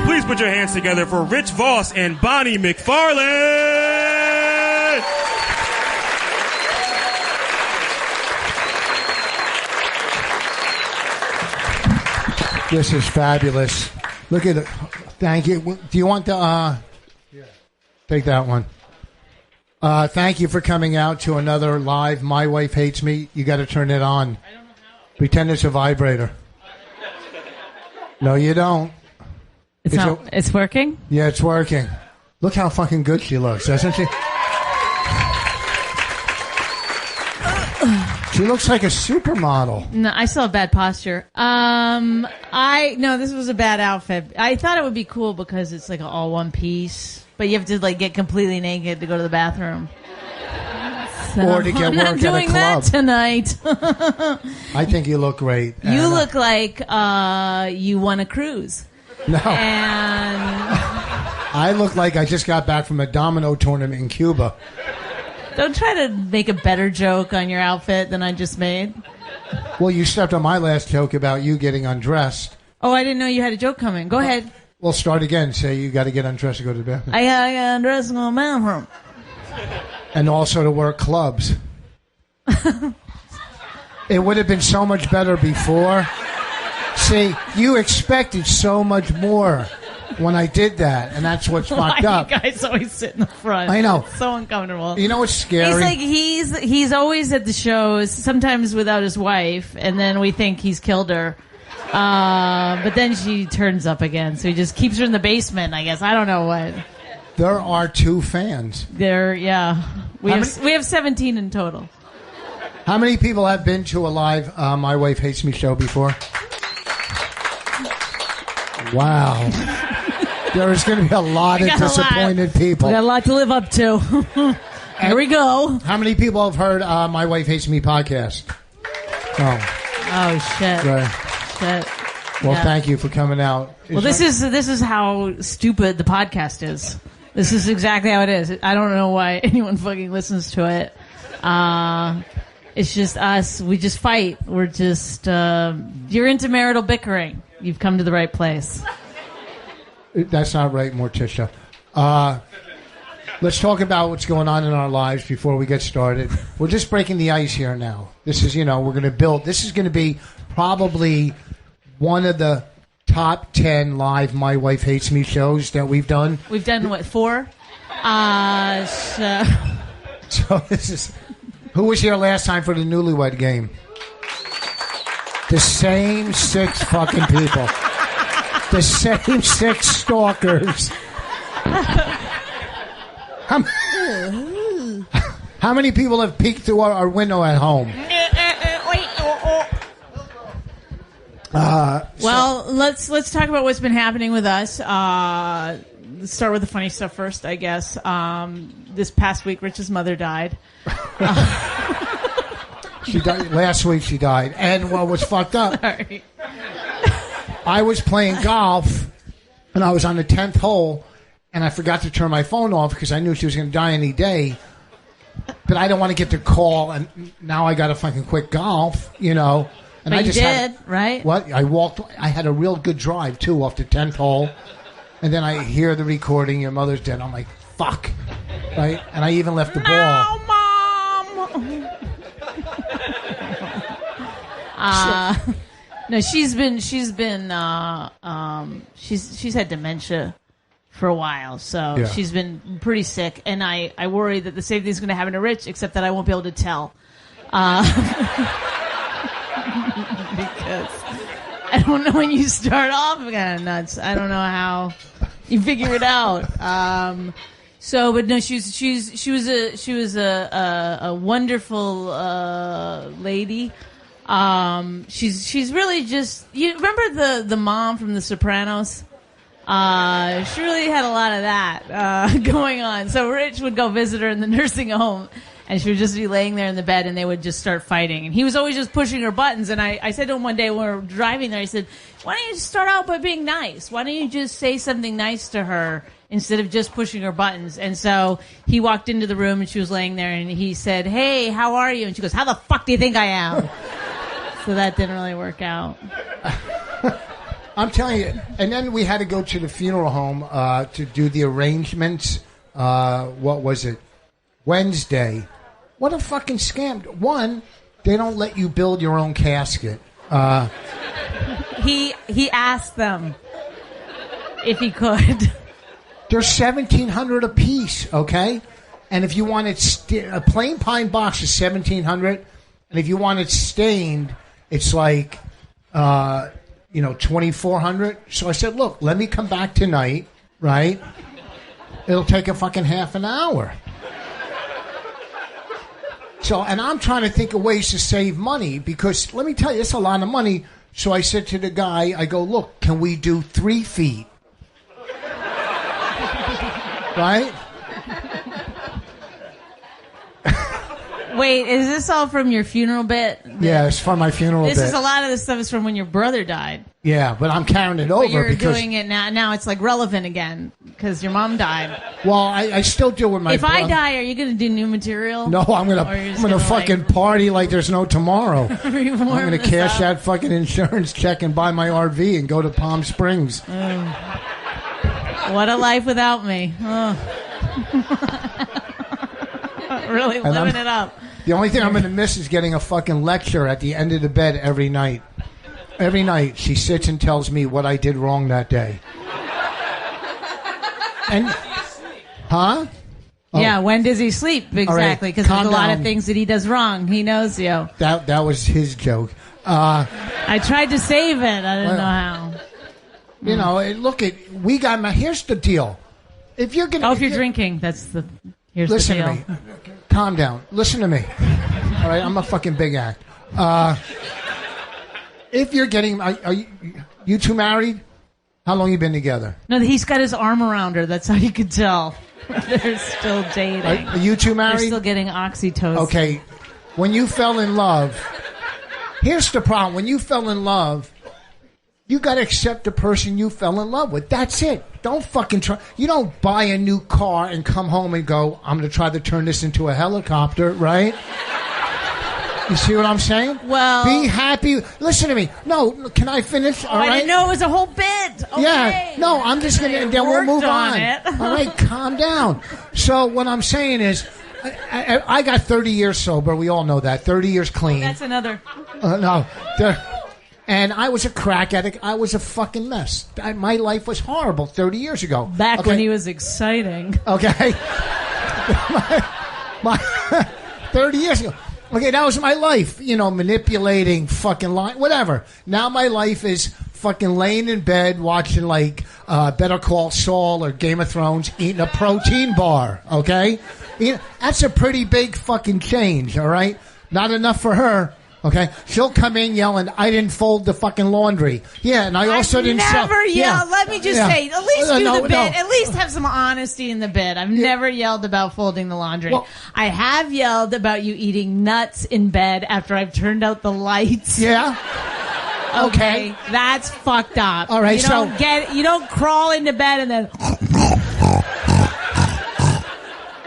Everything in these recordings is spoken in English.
Please put your hands together for Rich Vos and Bonnie McFarlane. This is fabulous. Look at it. Thank you. Do you want the... Take that one. Thank you for coming out to another live My Wife Hates Me. You got to turn it on. I don't know how. Pretend it's a vibrator. No, you don't. It's working? Yeah, it's working. Look how fucking good she looks, doesn't she? She looks like a supermodel. No, I still have bad posture. This was a bad outfit. I thought it would be cool because it's like all one piece, but you have to like get completely naked to go to the bathroom. So, Or to get work at a club. I'm not doing that tonight. I think you look great. You look like you won a cruise. No. And I look like I just got back from a domino tournament in Cuba. Don't try to make a better joke on your outfit than I just made. Well, you stepped on my last joke about you getting undressed. Oh, I didn't know you had a joke coming. Go ahead. Well, start again. Say you got to get undressed to go to the bathroom. I got undressed to go to the bathroom. And also to work clubs. It would have been so much better before. See, you expected so much more when I did that, and that's what's fucked up. You guys always sit in the front. I know. It's so uncomfortable. You know what's scary? He's like he's always at the shows, sometimes without his wife, and then we think he's killed her. But then she turns up again, so he just keeps her in the basement, I guess. I don't know what. There are 2 fans. We have 17 in total. How many people have been to a live My Wife Hates Me show before? Wow. There is going to be a lot of disappointed people. We got a lot to live up to. Here we go. How many people have heard My Wife Hates Me podcast? Oh shit. Right. Shit. Well, thank you for coming out. This is how stupid the podcast is. This is exactly how it is. I don't know why anyone fucking listens to it. It's just us. We just fight. We're just you're into marital bickering. You've come to the right place. That's not right, Morticia. Let's talk about what's going on in our lives before we get started. We're just breaking the ice here now. This is, we're going to build. This is going to be probably one of the top 10 live My Wife Hates Me shows that we've done. We've done, what, 4? So this is... Who was here last time for the Newlywed Game? The same 6 fucking people. The same 6 stalkers. How many people have peeked through our window at home? Well, let's talk about what's been happening with us. Let's start with the funny stuff first, I guess. This past week, Rich's mother died. She died last week. She died, and what was fucked up? Sorry. I was playing golf, and I was on the 10th hole, and I forgot to turn my phone off because I knew she was going to die any day. But I don't want to get the call, and now I got to fucking quit golf, And but I just right? What? I walked. I had a real good drive too off the 10th hole, and then I hear the recording. Your mother's dead. I'm like, fuck, right? And I even left the ball. No, Mom. No, she's had dementia for a while, so she's been pretty sick, and I worry that the same thing's going to happen to Rich, except that I won't be able to tell. Because I don't know when you start off kind of nuts. I don't know how you figure it out. But no, she was a wonderful lady. She's really just, you remember the mom from The Sopranos? She really had a lot of that going on. So Rich would go visit her in the nursing home, and she would just be laying there in the bed, and they would just start fighting. And he was always just pushing her buttons. And I said to him one day when we were driving there, I said, why don't you just start out by being nice? Why don't you just say something nice to her instead of just pushing her buttons? And so he walked into the room, and she was laying there, and he said, hey, how are you? And she goes, how the fuck do you think I am? So that didn't really work out. I'm telling you. And then we had to go to the funeral home to do the arrangements. What was it? Wednesday. What a fucking scam. One, they don't let you build your own casket. He asked them if he could. They're $1,700 a piece, okay? And if you want it, a plain pine box is $1,700, and if you want it stained, it's like, $2,400. So I said, look, let me come back tonight, right? It'll take a fucking half an hour. So, and I'm trying to think of ways to save money because let me tell you, it's a lot of money. So I said to the guy, I go, look, can we do 3 feet? Right? Wait, is this all from your funeral bit? Yeah, it's from my funeral bit. This is a lot of this stuff is from when your brother died. Yeah, but I'm carrying it over but you're because doing it now. Now it's like relevant again because your mom died. Well, I still do with my. If I die, are you going to do new material? No, I'm gonna fucking party like there's no tomorrow. I'm gonna cash that fucking insurance check and buy my RV and go to Palm Springs. What a life without me. Oh. Really living it up. The only thing I'm going to miss is getting a fucking lecture at the end of the bed every night. Every night she sits and tells me what I did wrong that day. And, huh? Oh. Yeah, when does he sleep? Exactly, because there's a lot of things that he does wrong. He knows you. That was his joke. I tried to save it. I didn't know how. You know, look we got here's the deal. If you're going to... Oh, if you're drinking, here's listen the deal. to me. Calm down. Listen to me. All right, I'm a fucking big act. If you're getting... Are you two married? How long you been together? No, he's got his arm around her. That's how you could tell. They're still dating. Are you two married? They're still getting oxytocin. Okay. When you fell in love... Here's the problem. When you fell in love... You got to accept the person you fell in love with. That's it. Don't fucking try. You don't buy a new car and come home and go, I'm going to try to turn this into a helicopter, right? You see what I'm saying? Well... Be happy. Listen to me. No, can I finish? All right? I didn't know it was a whole bit. Okay. Yeah. No, I'm just going to... And then we'll move on. All right, calm down. So what I'm saying is, I got 30 years sober. We all know that. 30 years clean. That's another... No. And I was a crack addict. I was a fucking mess. My life was horrible 30 years ago. Back when he was exciting. Okay. my 30 years ago. Okay, that was my life. You know, manipulating, fucking lying, whatever. Now my life is fucking laying in bed watching like Better Call Saul or Game of Thrones, eating a protein bar. Okay? That's a pretty big fucking change, all right? Not enough for her. Okay, she'll come in yelling, "I didn't fold the fucking laundry." Yeah, and I also didn't. Never yell. Yeah. Let me just say, at least do the bit. At least have some honesty in the bit. I've never yelled about folding the laundry. Well, I have yelled about you eating nuts in bed after I've turned out the lights. Yeah. Okay, that's fucked up. All right, you don't crawl into bed and then.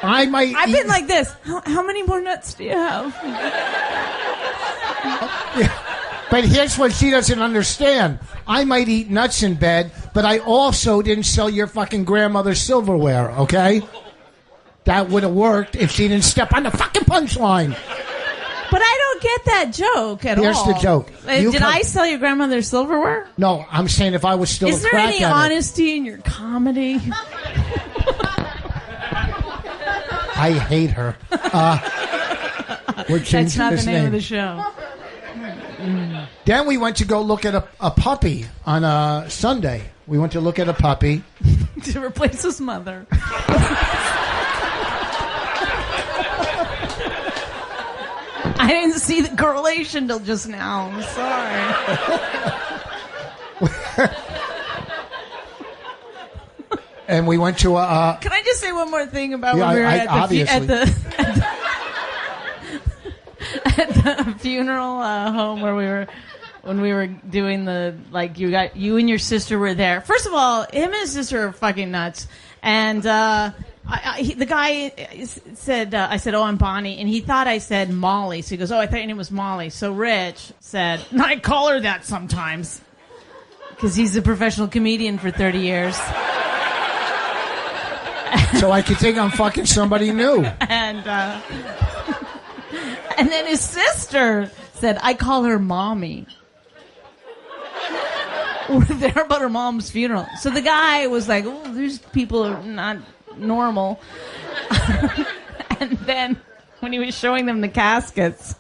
I've been like this. How many more nuts do you have? Yeah. But here's what she doesn't understand. I might eat nuts in bed, but I also didn't sell your fucking grandmother's silverware, okay? That would have worked if she didn't step on the fucking punchline. But I don't get that joke at all. Here's the joke. Did I sell your grandmother's silverware? No, I'm saying if I was still a crack addict. Is there any honesty in your comedy? I hate her. That's not the name of the show. Then we went to go look at a puppy on a Sunday. We went to look at a puppy. To replace his mother. I didn't see the correlation till just now. I'm sorry. And we went to a... Can I just say one more thing about when we were at the funeral home when we were doing the, like, you and your sister were there. First of all, him and his sister are fucking nuts. And the guy said, I said, "Oh, I'm Bonnie," and he thought I said Molly. So he goes, "Oh, I thought your name was Molly." So Rich said, "I call her that sometimes." because he's a professional comedian for 30 years. So I could think I'm fucking somebody new. And then his sister said, I call her Mommy. We're there about her mom's funeral. So the guy was like, oh, these people are not normal. And then when he was showing them the caskets,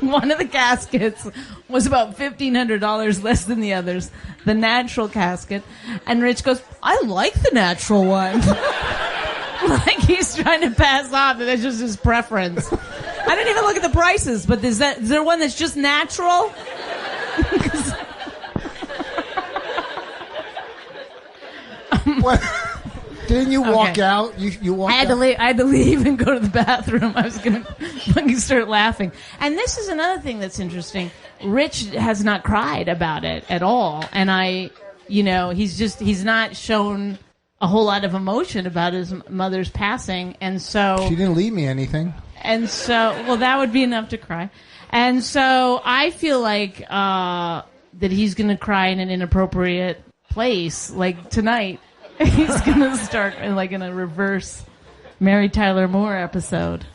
one of the caskets was about $1,500 less than the others, the natural casket. And Rich goes, I like the natural one. Like he's trying to pass off that that's just his preference. I didn't even look at the prices, but is there one that's just natural? What? Didn't you walk out? You walked out? I had to leave and go to the bathroom. I was going to fucking start laughing. And this is another thing that's interesting. Rich has not cried about it at all. And he's not shown a whole lot of emotion about his mother's passing. And so... She didn't leave me anything. And so, well, that would be enough to cry. And so I feel like that he's going to cry in an inappropriate place, like tonight. He's going to start like in a reverse Mary Tyler Moore episode.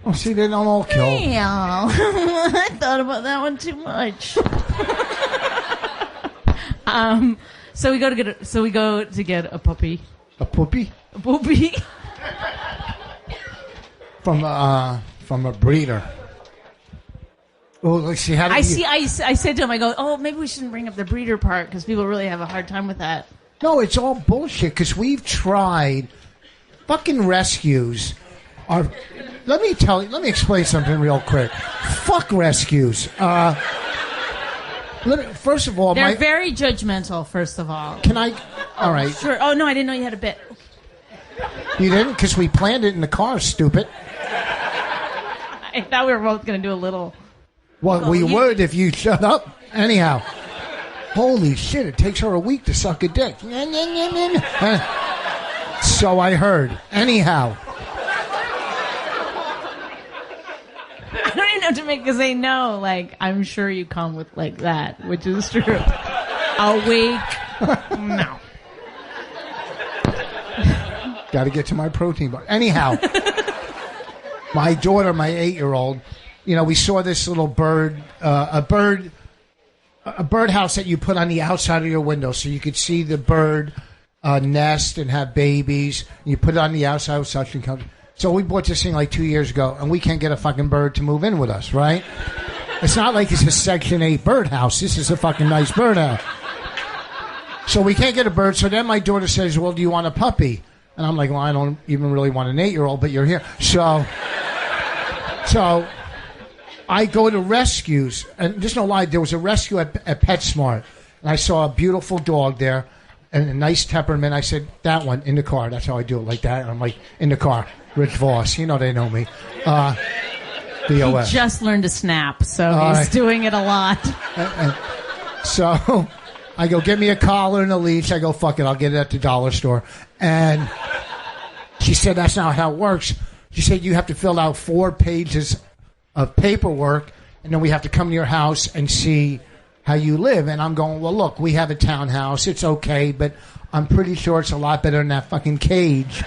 Oh, see, they don't all kill. Yeah. I thought about that one too much. So we go to get a puppy. A puppy? A puppy. From a breeder. Oh, let's see. How do you... I said to him, I go, oh, maybe we shouldn't bring up the breeder part because people really have a hard time with that. No, it's all bullshit because we've tried fucking rescues. Let me explain something real quick. Fuck rescues. First of all, they're very judgmental. First of all, can I? All right. Sure. Oh no, I didn't know you had a bit. You didn't, because we planned it in the car. Stupid. I thought we were both going to do a little. Well, we would if you shut up. Anyhow. Holy shit, it takes her a week to suck a dick. So I heard. Anyhow. I don't even have to make her say no. Like, I'm sure you come with like that, which is true. A week? No. Got to get to my protein bar. Anyhow. My daughter, my 8-year-old, we saw this little bird, a birdhouse that you put on the outside of your window so you could see the bird nest and have babies. You put it on the outside of suction company. So we bought this thing like 2 years ago, and we can't get a fucking bird to move in with us, right? It's not like it's a Section 8 birdhouse. This is a fucking nice birdhouse. So we can't get a bird. So then my daughter says, well, do you want a puppy? And I'm like, well, I don't even really want an 8-year-old, but you're here. So I go to rescues, and just no lie, there was a rescue at PetSmart, and I saw a beautiful dog there, and a nice temperament. I said, that one, in the car. That's how I do it, like that. And I'm like, in the car. Rich Voss, they know me. VOS. He just learned to snap, so he's doing it a lot. So I go, get me a collar and a leash. I go, fuck it, I'll get it at the dollar store. And she said, that's not how it works. She said, you have to fill out 4 pages of paperwork, and then we have to come to your house and see how you live. And I'm going, well, look, we have a townhouse. It's okay, but I'm pretty sure it's a lot better than that fucking cage.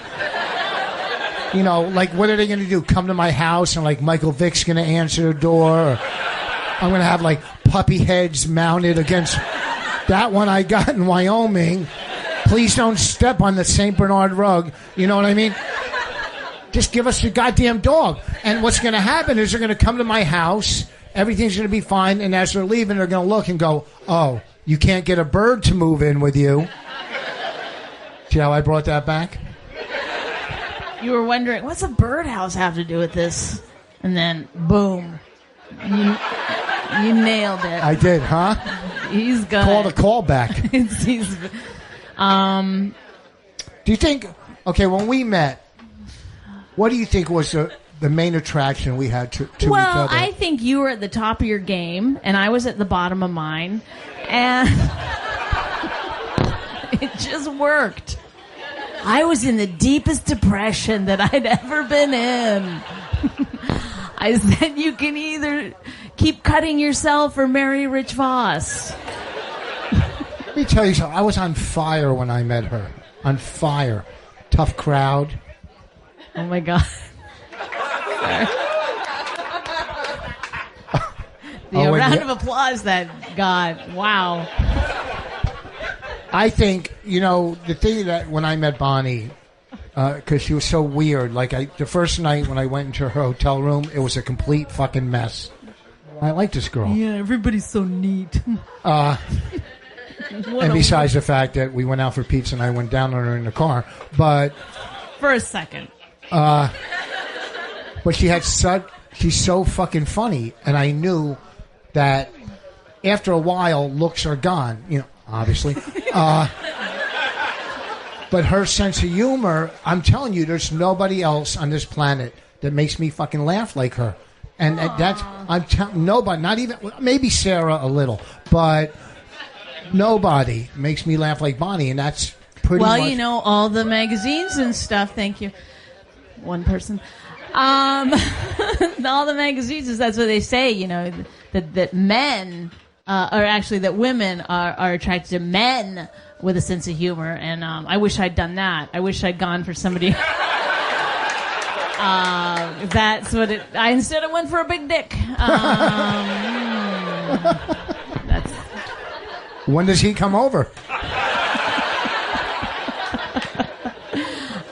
Like, what are they going to do? Come to my house and, like, Michael Vick's going to answer the door? Or I'm going to have, like, puppy heads mounted against that one I got in Wyoming. Please don't step on the St. Bernard rug. You know what I mean? Just give us your goddamn dog. And what's going to happen is they're going to come to my house. Everything's going to be fine. And as they're leaving, they're going to look and go, oh, you can't get a bird to move in with you. See how I brought that back? You were wondering, what's a birdhouse have to do with this? And then, boom. You nailed it. I did, huh? He's good. Call the callback. Do you think, okay, when we met, what do you think was the main attraction we had to each other? Well, I think you were at the top of your game, and I was at the bottom of mine. And it just worked. I was in the deepest depression that I'd ever been in. I said, you can either keep cutting yourself or marry Rich Voss. me tell you something. I was on fire when I met her. On fire. Tough crowd. Oh, my God. The round of applause that got. Wow. I think, the thing that when I met Bonnie, because she was so weird, the first night when I went into her hotel room, it was a complete fucking mess. I like this girl. Yeah, everybody's so neat. And besides the fact that we went out for pizza and I went down on her in the car, but... For a second. But she's so fucking funny, and I knew that after a while, looks are gone, obviously. But her sense of humor, I'm telling you, there's nobody else on this planet that makes me fucking laugh like her. And that's, nobody, not even, maybe Sarah a little, but nobody makes me laugh like Bonnie, and that's pretty much. Well, all the magazines and stuff, thank you. One person. All the magazines, that's what they say, that men, or actually that women are attracted to men with a sense of humor, and I wish I'd done that. I wish I'd gone for somebody. That's what it. I instead of went for a big dick. That's. When does he come over?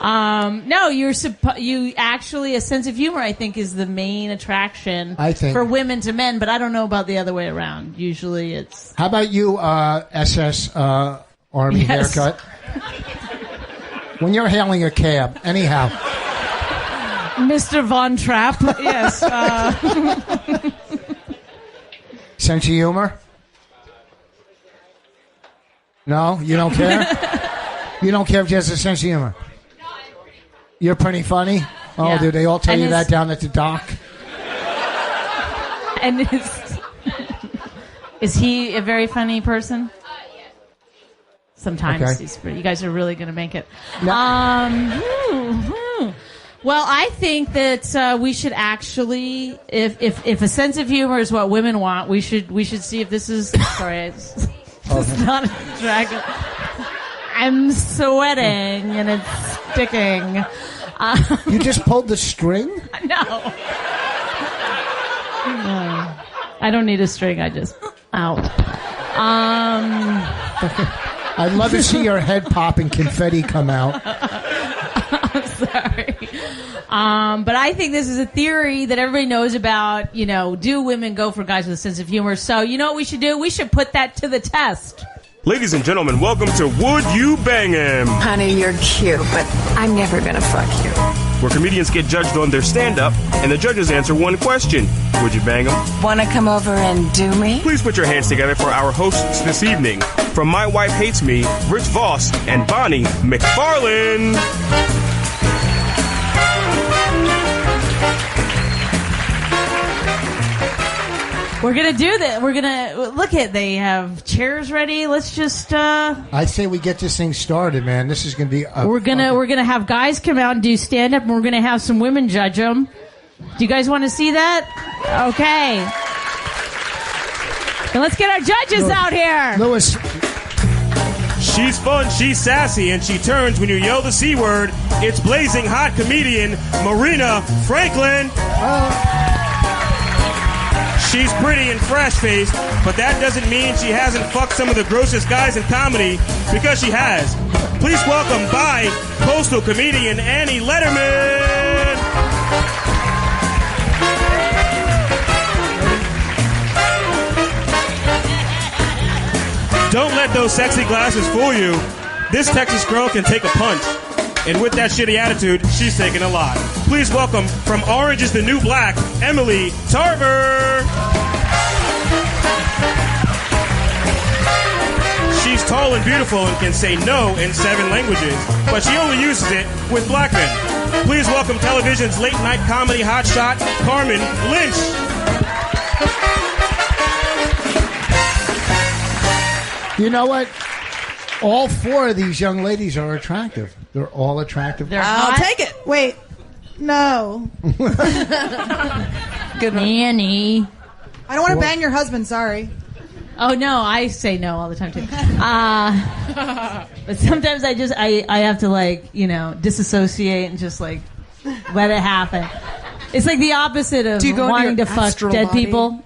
No, you actually a sense of humor. I think is the main attraction. I think. For women to men, but I don't know about the other way around. Usually, it's. How about you, SS Army haircut? When you're hailing a cab, anyhow. Mr. Von Trapp, yes. Sense of humor? No, you don't care? You don't care if she has a sense of humor? You're pretty funny? Oh, Yeah. do they all tell you that down at the dock? And is he a very funny person? Sometimes Okay. you guys are really going to make it. No. Well, I think that we should actually, if a sense of humor is what women want, we should see if this is. Sorry, it's not a dragon. I'm sweating and it's sticking. You just pulled the string? No, I don't need a string. I just out. I'd love to see your head pop and confetti come out. I'm sorry. But I think this is a theory that everybody knows about. Do women go for guys with a sense of humor? So you know what we should do? We should put that to the test. Ladies and gentlemen, welcome to Would You Bang Him? Honey, you're cute, but I'm never gonna fuck you. Where comedians get judged on their stand-up, and the judges answer one question. Would you bang him? Wanna come over and do me? Please put your hands together for our hosts this evening. From My Wife Hates Me, Rich Voss and Bonnie McFarlane. We're gonna do that. We're gonna look at. They have chairs ready. Let's just. I say we get this thing started, man. This is gonna be. We're gonna have guys come out and do stand up, and we're gonna have some women judge them. Do you guys want to see that? Okay. Then let's get our judges out here. Lewis. She's fun, she's sassy, and she turns when you yell the C word. It's blazing hot comedian Marina Franklin. She's pretty and fresh-faced, but that doesn't mean she hasn't fucked some of the grossest guys in comedy, because she has. Please welcome bi-coastal comedian Annie Letterman. Don't let those sexy glasses fool you. This Texas girl can take a punch. And with that shitty attitude, she's taking a lot. Please welcome, from Orange is the New Black, Emily Tarver. She's tall and beautiful and can say no in 7 languages, but she only uses it with black men. Please welcome television's late-night comedy hotshot, Carmen Lynch. You know what? All 4 of these young ladies are attractive. They're all attractive. I'll take it. Wait. No. Good one. Annie. I don't want to bang your husband, sorry. Oh no, I say no all the time too. But sometimes I have to like disassociate and just like let it happen. It's like the opposite of wanting to fuck dead people.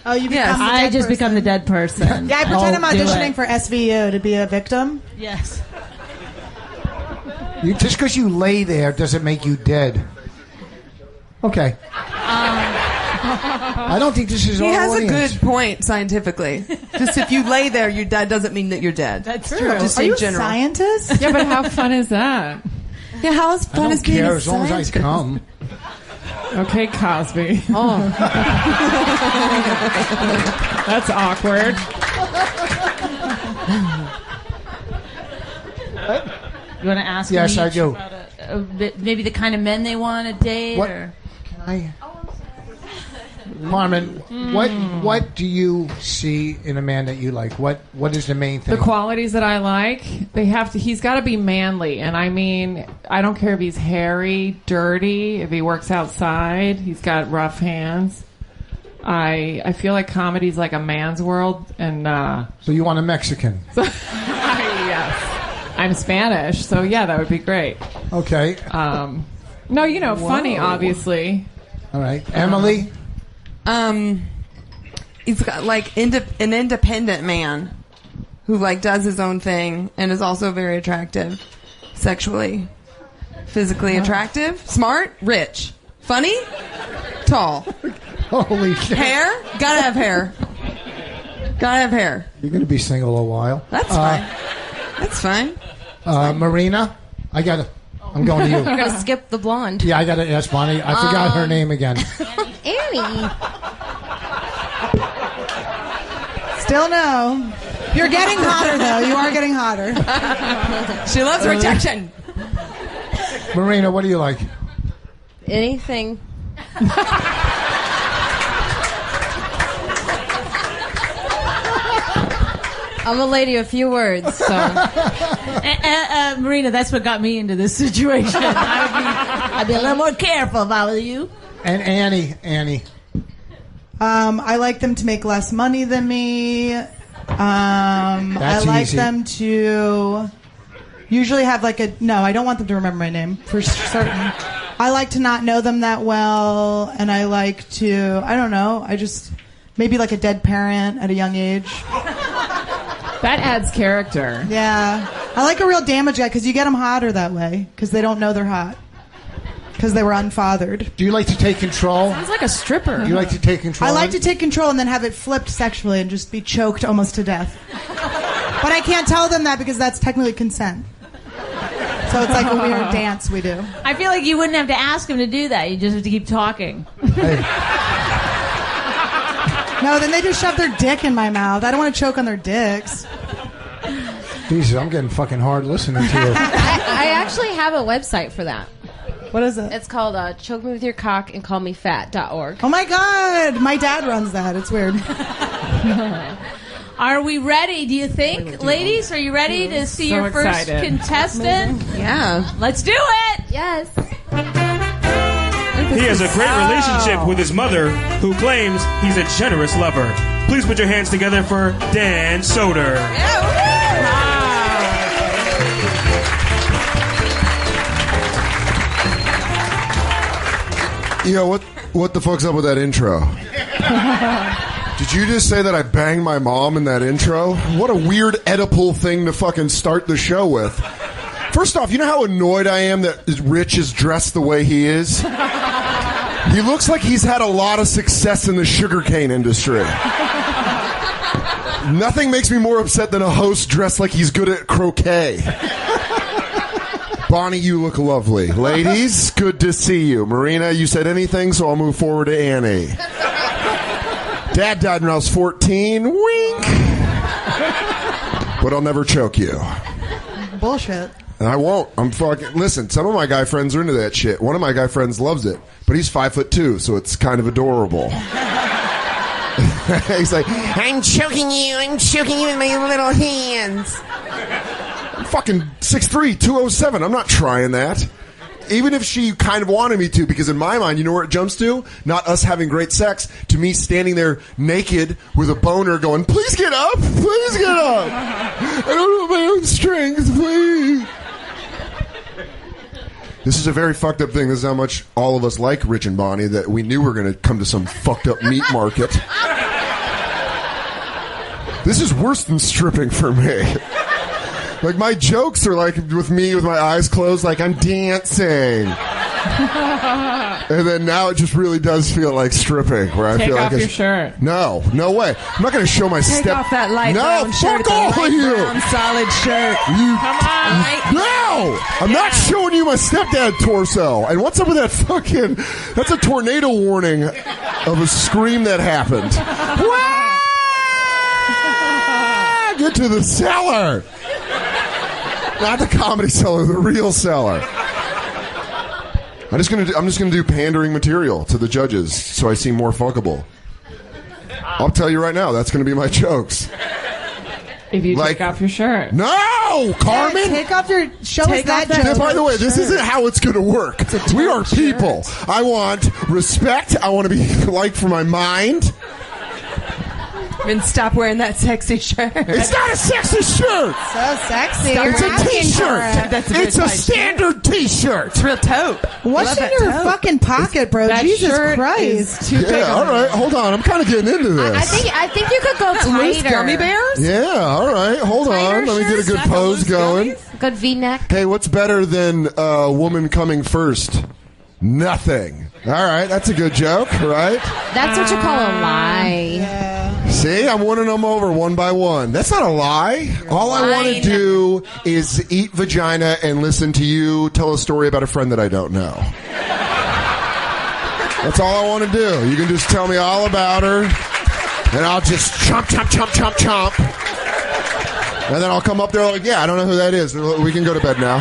Oh, you become the I dead just person. become the dead person. Yeah, I pretend I'm auditioning for SVU to be a victim. Yes. Just because you lay there doesn't make you dead. Okay. I don't think this is He our has audience. a good point scientifically. Just if you lay there, you're dead doesn't mean that you're dead. That's true. Just Are in you a general. scientist? Yeah, but how fun is that? Yeah, how is I fun don't as being care a as long as I scientist? come. Okay, Cosby. That's awkward. You want to ask? Yes, them I each do. about maybe the kind of men they want to date. What? Or? Carmen, what do you see in a man that you like? What is the main thing? The qualities that I like, he's got to be manly. And I mean, I don't care if he's hairy, dirty, if he works outside, he's got rough hands. I feel like comedy's like a man's world. And, So you want a Mexican? yes. I'm Spanish, so yeah, that would be great. Okay. No, funny, obviously. All right. Emily? He's got like an independent man who like does his own thing and is also very attractive, sexually, physically attractive, smart, rich, funny, tall, Holy shit. hair. Gotta have hair. Gotta have hair. You're going to be single a while. That's fine. That's fine. Marina? I'm going to you. You're going to skip the blonde. Yeah, I got to ask Bonnie. I forgot her name again. Annie. Still no. You're getting hotter, though. You are getting hotter. She loves rejection. Marina, what do you like? Anything. I'm a lady of few words, so. Marina, that's what got me into this situation. I'd be a little more careful if I were you. And Annie. I like them to make less money than me. I like easy. them to usually have like no, I don't want them to remember my name for certain. I like to not know them that well, and I like to, I don't know, I just, maybe like a dead parent at a young age. That adds character. Yeah. I like a real damage guy because you get them hotter that way because they don't know they're hot. Because they were unfathered. Do you like to take control? Sounds like a stripper. Do you like to take control? I like to take control and then have it flipped sexually and just be choked almost to death. But I can't tell them that because that's technically consent. So it's like a weird dance we do. I feel like you wouldn't have to ask him to do that. You just have to keep talking. Hey, No, then they just shove their dick in my mouth. I don't want to choke on their dicks. Jesus, I'm getting fucking hard listening to you. I actually have a website for that. What is it? It's called choke me with your cock and call me fat.org. Oh my God. My dad runs that. It's weird. Are we ready, do you think? Ladies, are you ready to see So your first excited. contestant? Yeah. Let's do it! Yes. He has a great relationship with his mother, who claims he's a generous lover. Please put your hands together for Dan Soder. Yo, what the fuck's up with that intro? Did you just say that I banged my mom in that intro? What a weird Oedipal thing to fucking start the show with. First off, you know how annoyed I am that Rich is dressed the way he is? He looks like he's had a lot of success in the sugarcane industry. Nothing makes me more upset than a host dressed like he's good at croquet. Bonnie, you look lovely. Ladies, good to see you. Marina, you said anything, so I'll move forward to Annie. Dad died when I was 14. Wink. But I'll never choke you. Bullshit. And I won't. I'm fucking... Listen, some of my guy friends are into that shit. One of my guy friends loves it. But he's 5'2", so it's kind of adorable. He's like, I'm choking you with my little hands. I'm fucking 6'3", 207. I'm not trying that. even if she kind of wanted me to, because in my mind, you know where it jumps to? Not us having great sex, to me standing there naked with a boner going, please get up, please get up. I don't know my own strength, please. This is a very fucked up thing. This is how much all of us like Rich and Bonnie, that we knew we were going to come to some fucked up meat market. This is worse than stripping for me. Like, my jokes are like with me with my eyes closed, like I'm dancing. And then now it just really does feel like stripping, where I Take feel off like your shirt. No way. I'm not going to show my Take step. off that light no, brown shirt. fuck all of you. Brown solid shirt. Come on. No! I'm not showing you my stepdad torso. And what's up with that fucking... That's a tornado warning of a scream that happened. Get to the cellar. Not the Comedy Cellar, the real cellar. I'm just gonna do pandering material to the judges so I seem more fuckable. I'll tell you right now, that's gonna be my jokes. If you take off your shirt. No, Carmen. Yeah, take off your. Show us that Yeah, joke. by the way, this isn't how it's going to work. We are people. I want respect. I want to be liked for my mind. And stop wearing that sexy shirt. It's not a sexy shirt. So sexy. It's a t-shirt. It's a tight standard t-shirt. It's real taupe. What's in your fucking pocket, bro? That Jesus shirt Christ. is too big. Yeah, all right. Hold on. I'm kind of getting into this. I think you could go Loose tighter. gummy bears? Yeah, all right. Hold on. Let me get a good pose going. Good V-neck. Hey, what's better than a woman coming first? Nothing. All right. That's a good joke, right? That's what you call a lie. See, I'm winning them over one by one. That's not a lie. All I want to do is eat vagina and listen to you tell a story about a friend that I don't know. That's all I want to do. You can just tell me all about her, and I'll just chomp, chomp, chomp, chomp, chomp. And then I'll come up there like, yeah, I don't know who that is. We can go to bed now.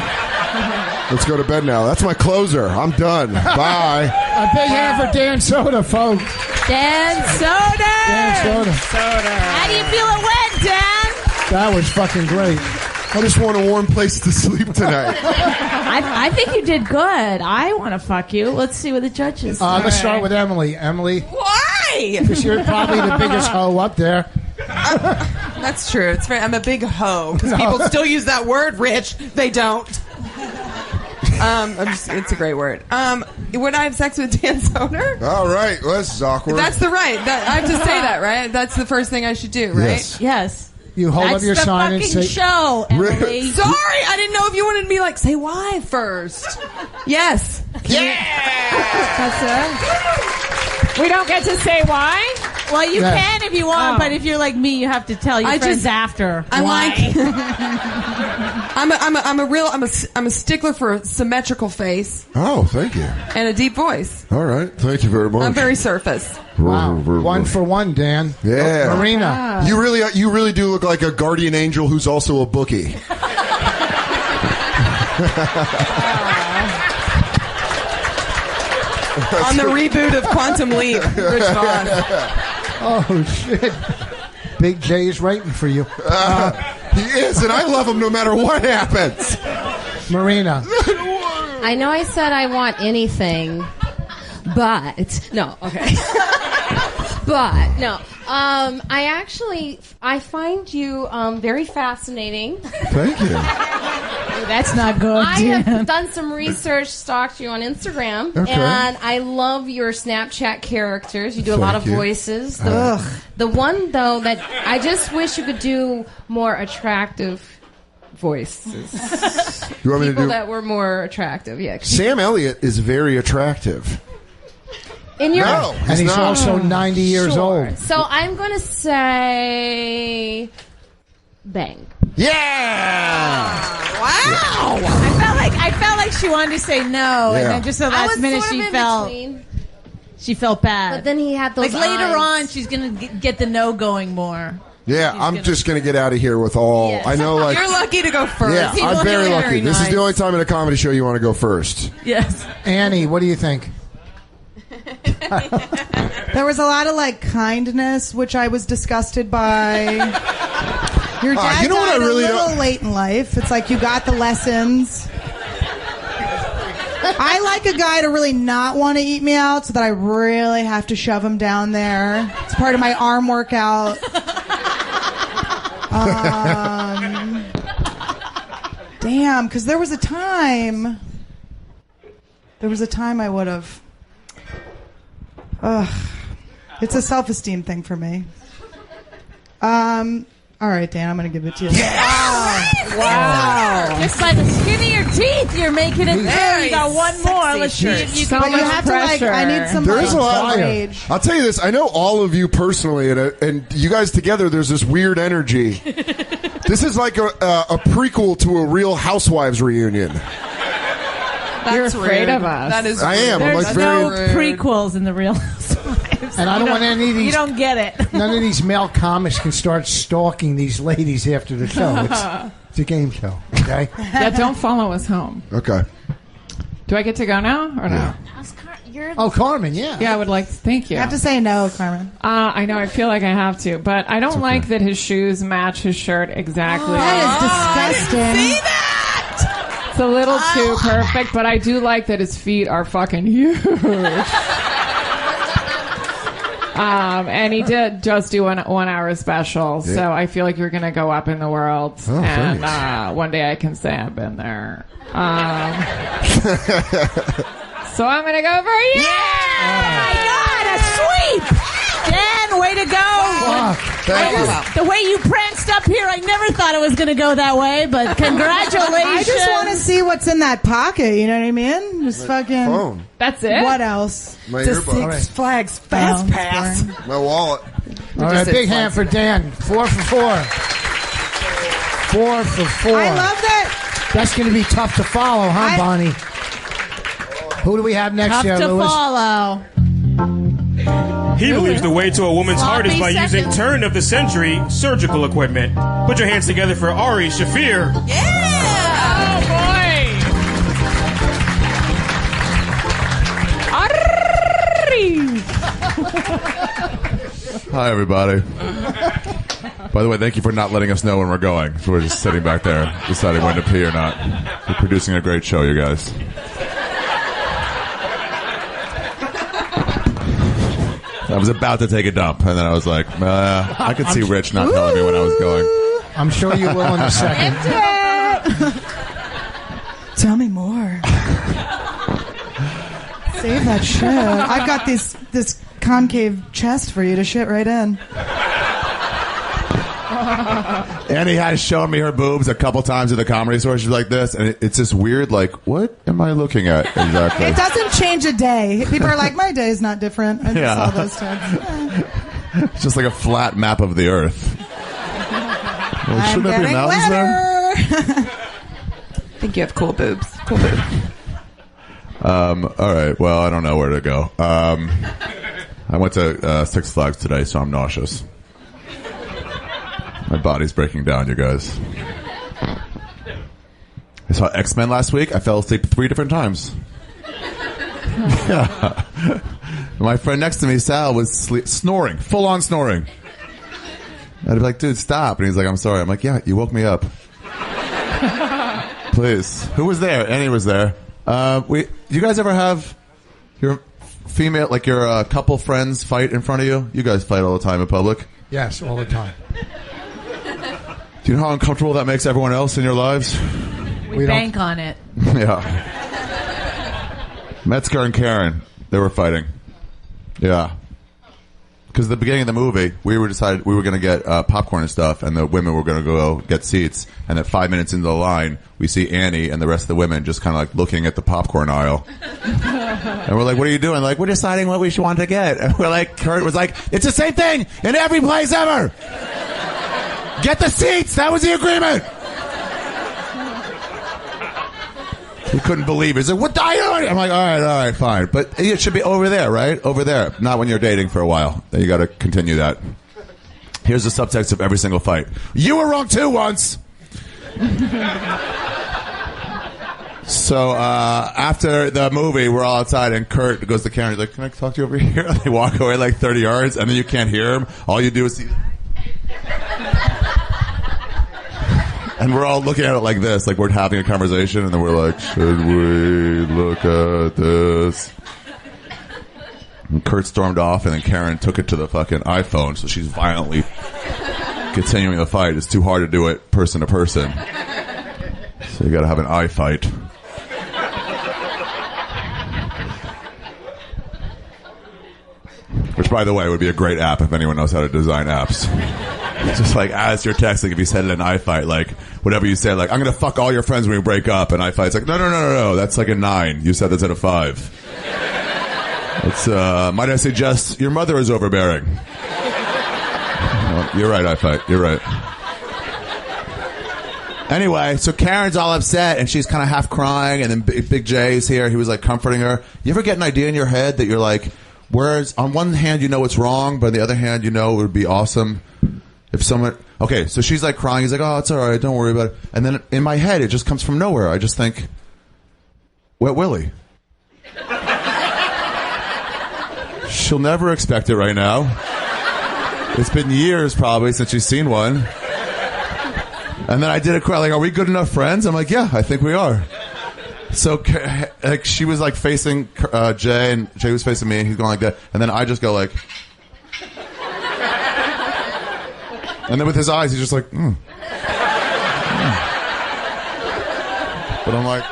Let's go to bed now. That's my closer. I'm done. Bye. A big hand for Dan Soder, folks. Dan Soder. Dan Soder. How do you feel it went, Dan? That was fucking great. I just want a warm place to sleep tonight. I think you did good. I want to fuck you. Let's see what the judges say. Let's start with Emily. Emily, Why? because you're probably the biggest hoe up there. That's true. It's very, I'm a big hoe. Because people still use that word, Rich. They don't. It's a great word. Would I have sex with Dan Soder? All right. Well, this is awkward. That's the right. I have to say that, right? That's the first thing I should do, right? Yes. Yes. You hold That's up your the sign and fucking say, show, Emily. Sorry, I didn't know if you wanted me like say why first. Yes. That's it. We don't get to say why. Well, you Yes. can if you want, but if you're like me, you have to tell your friends after. I'm why. like I'm a stickler for a symmetrical face Oh, thank you. and a deep voice. All right. Thank you very much. I'm very surface. wow, 1 for 1, Dan. Yeah. Marina. You really do look like a guardian angel who's also a bookie. On the reboot of Quantum Leap, Rich Voss. Oh, shit. Big J is waiting for you. He is, and I love him no matter what happens. Marina. I know I said I want anything, but no, okay. But no, I find you very fascinating. Thank you. That's not good. I have done some research, stalked you on Instagram, Okay. and I love your Snapchat characters. You do a lot of Thank you. voices. The one though that I just wish you could do more attractive voices. You want me to People do? that were more attractive, yeah. Sam Elliott is very attractive. In your No, And he's not. also 90 years Sure. old. So I'm going to say bang. Yeah. I felt like she wanted to say no, Yeah. and then just the I last was minute sort of in between, she felt bad. but then he had those like later eyes. on, she's gonna get the no going more. Yeah, I'm gonna- just going to get out of here with all. Yes. I know, like. You're lucky to go first. Yeah, People I'm very are lucky. This is the nice. only time in a comedy show you want to go first. Yes. Annie, what do you think? There was a lot of like kindness, which I was disgusted by. Your dad you know what died I really a little don't- late in life. It's like you got the lessons. I like a guy to really not want to eat me out, so that I really have to shove him down there. It's part of my arm workout. Damn, because there was a time I would have. It's a self-esteem thing for me. All right, Dan, I'm going to give it to you. Yes! Wow. Just by the skin of your teeth, you're making it there. You got one more. Let's see if you can. But you have to, I need some rage. I'll tell you this. I know all of you personally, and you guys together, there's this weird energy. This is like a prequel to a Real Housewives reunion. You're afraid of us. That is. I am. There's I'm like very prequels in the Real Housewives. And I don't want any of these. You don't get it. None of these male comics can start stalking these ladies after the show. It's a game show. Okay. Yeah, don't follow us home. Okay. Do I get to go now or no? Oh, Carmen, yeah. Yeah, I would like to. Thank you. I have to say no, Carmen. I know. I feel like I have to, but I don't like that his shoes match his shirt exactly. That is disgusting. See that? It's a little too perfect, but I do like that his feet are fucking huge. And he did just do an 1 hour special, so I feel like you're going to go up in the world. And one day I can say I've been there. So I'm going to go for you. Yeah! Oh my God, a sweep! Dan, way to go. The way you pranced up here, I never thought it was going to go that way, but congratulations. I just want to see what's in that pocket, you know what I mean? Just fucking... Phone. That's it? What else? My The earbud. Six Flags Fast Pass. My wallet. All right, big hand for Dan. 4 for 4. 4 for 4. I love that. That's going to be tough to follow, huh, Bonnie? Who do we have next Tough year, to Lewis? follow. He believes the way to a woman's heart is by Sloppy using second. turn of the century surgical equipment. Put your hands together for Ari Shaffir. Oh, boy. Hi, everybody. By the way, thank you for not letting us know when we're going. So we're just sitting back there, deciding when to pee or not. You're producing a great show, you guys. I was about to take a dump, and then I was like, I could see Rich not telling me when I was going. I'm sure you will in a second. Tell me more. Save that shit. I've got this concave chest for you to shit right in. Annie has shown me her boobs a couple times at the Comedy Store. She's like this, and it's this weird, like, what am I looking at exactly? It doesn't change a day. People are like, my day is not different. I just saw those times. It's just like a flat map of the earth. Well, I'm shouldn't there be getting mountains there? wetter. I think you have cool boobs. Cool boobs. All right. Well, I don't know where to go. I went to Six Flags today, so I'm nauseous. My body's breaking down, you guys. I saw X-Men last week. I fell asleep 3 different times. Yeah. My friend next to me, Sal, was snoring, full-on snoring. I'd be like, dude, stop. And he's like, I'm sorry. I'm like, yeah, you woke me up. Please. Who was there? Annie was there. You guys ever have your female, like your couple friends fight in front of you? You guys fight all the time in public? Yes, all the time. Do you know how uncomfortable that makes everyone else in your lives? We bank on it. Yeah. Metzger and Karen, they were fighting. Yeah. Because at the beginning of the movie, we were going to get popcorn and stuff, and the women were going to go get seats. And at 5 minutes into the line, we see Annie and the rest of the women just kind of like looking at the popcorn aisle. And we're like, what are you doing? Like, we're deciding what we should want to get. And we're like, Kurt was like, it's the same thing in every place ever. Get the seats. That was the agreement. He couldn't believe it. He's like, what are you doing? I'm like, all right, fine. But it should be over there, right? Over there. Not when you're dating for a while. Then you got to continue that. Here's the subtext of every single fight. You were wrong too once. So after the movie, we're all outside, and Kurt goes to Karen. He's like, can I talk to you over here? They walk away like 30 yards, and then you can't hear him. All you do is see... And we're all looking at it like this, like we're having a conversation, and then we're like, should we look at this? And Kurt stormed off, and then Karen took it to the fucking iPhone, so she's violently continuing the fight. It's too hard to do it person to person. So you gotta have an eye fight. Which, by the way, would be a great app if anyone knows how to design apps. Just like as you're texting, if you said it in iFight, like whatever you say, like I'm gonna fuck all your friends when we break up, and iFight's like no, that's like a 9. You said that's at a 5. It's might I suggest your mother is overbearing. You're right, iFight. You're right. Anyway, so Karen's all upset, and she's kind of half crying, and then Big Jay's here. He was like comforting her. You ever get an idea in your head that you're like, whereas on one hand you know it's wrong, but on the other hand you know it would be awesome if someone... Okay, so she's like crying. He's like, oh, it's all right. Don't worry about it. And then in my head, it just comes from nowhere. I just think, Wet Willie. She'll never expect it right now. It's been years probably since she's seen one. And then I did a cry, like, are we good enough friends? I'm like, yeah, I think we are. So like, she was like facing Jay, and Jay was facing me, and he's going like that. And then I just go like... And then with his eyes, he's just like, But I'm like...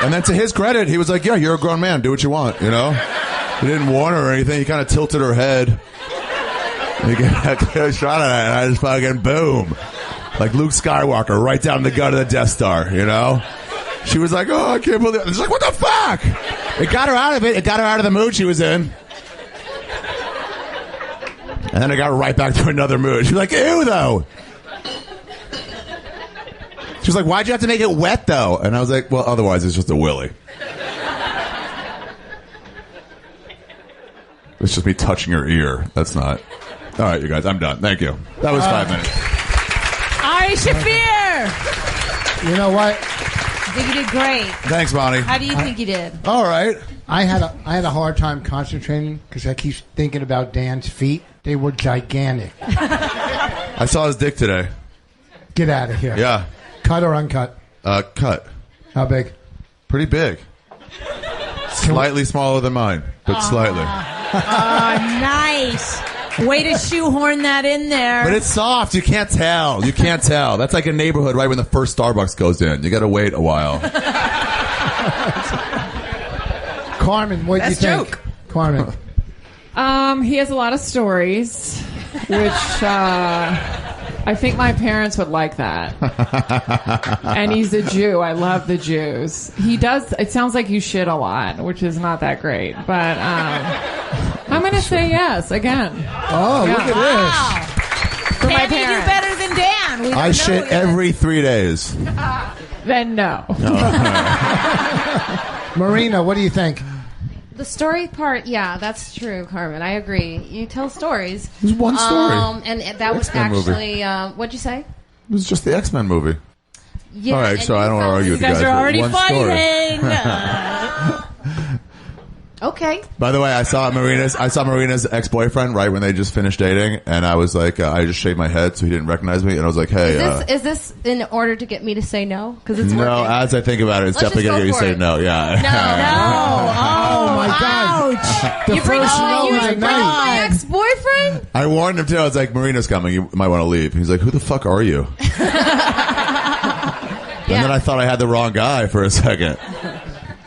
And then to his credit, he was like, yeah, you're a grown man. Do what you want, you know? He didn't warn her or anything. He kind of tilted her head. And he got a shot at it, and I just fucking boom. Like Luke Skywalker, right down the gut of the Death Star, you know? She was like, oh, I can't believe it. She's like, what the fuck? It got her out of it. It got her out of the mood she was in. And then I got right back to another mood. She was like, ew, though. She was like, why'd you have to make it wet, though? And I was like, well, otherwise it's just a willy. It's just me touching her ear. That's not. All right, you guys, I'm done. Thank you. That was 5 minutes. Ari Shaffir! You know what? I think you did great. Thanks, Bonnie. How do you think you did? All right. I had a hard time concentrating because I keep thinking about Dan's feet. They were gigantic. I saw his dick today. Get out of here. Yeah. Cut or uncut? Cut. How big? Pretty big. Slightly smaller than mine, but slightly. Nice. Way to shoehorn that in there. But it's soft. You can't tell. You can't tell. That's like a neighborhood right when the first Starbucks goes in. You got to wait a while. Carmen, what do you think? Joke. Carmen. He has a lot of stories, which I think my parents would like that. And he's a Jew. I love the Jews. He does. It sounds like you shit a lot, which is not that great. But I'm going to say yes again. Oh, look at this. For my parents. You do better than Dan. We I shit every 3 days. Then no. Marina, what do you think? The story part, yeah, that's true, Carmen. I agree. You tell stories. There's one story. And that was X-Men actually, what'd you say? It was just the X-Men movie. Yeah. All right, so I don't want to argue with you guys. You guys are already one fighting. Okay. By the way, I saw Marina's ex-boyfriend right when they just finished dating, and I was like, I just shaved my head so he didn't recognize me, and I was like, hey. Is this in order to get me to say no? Because it's no, working. as I think about it, it's Let's definitely going to just get you to go say for no. Yeah. No. Oh, my God. Ouch. The first no of the night. My ex-boyfriend? I warned him too. I was like, Marina's coming. You might want to leave. He's like, who the fuck are you? And then I thought I had the wrong guy for a second.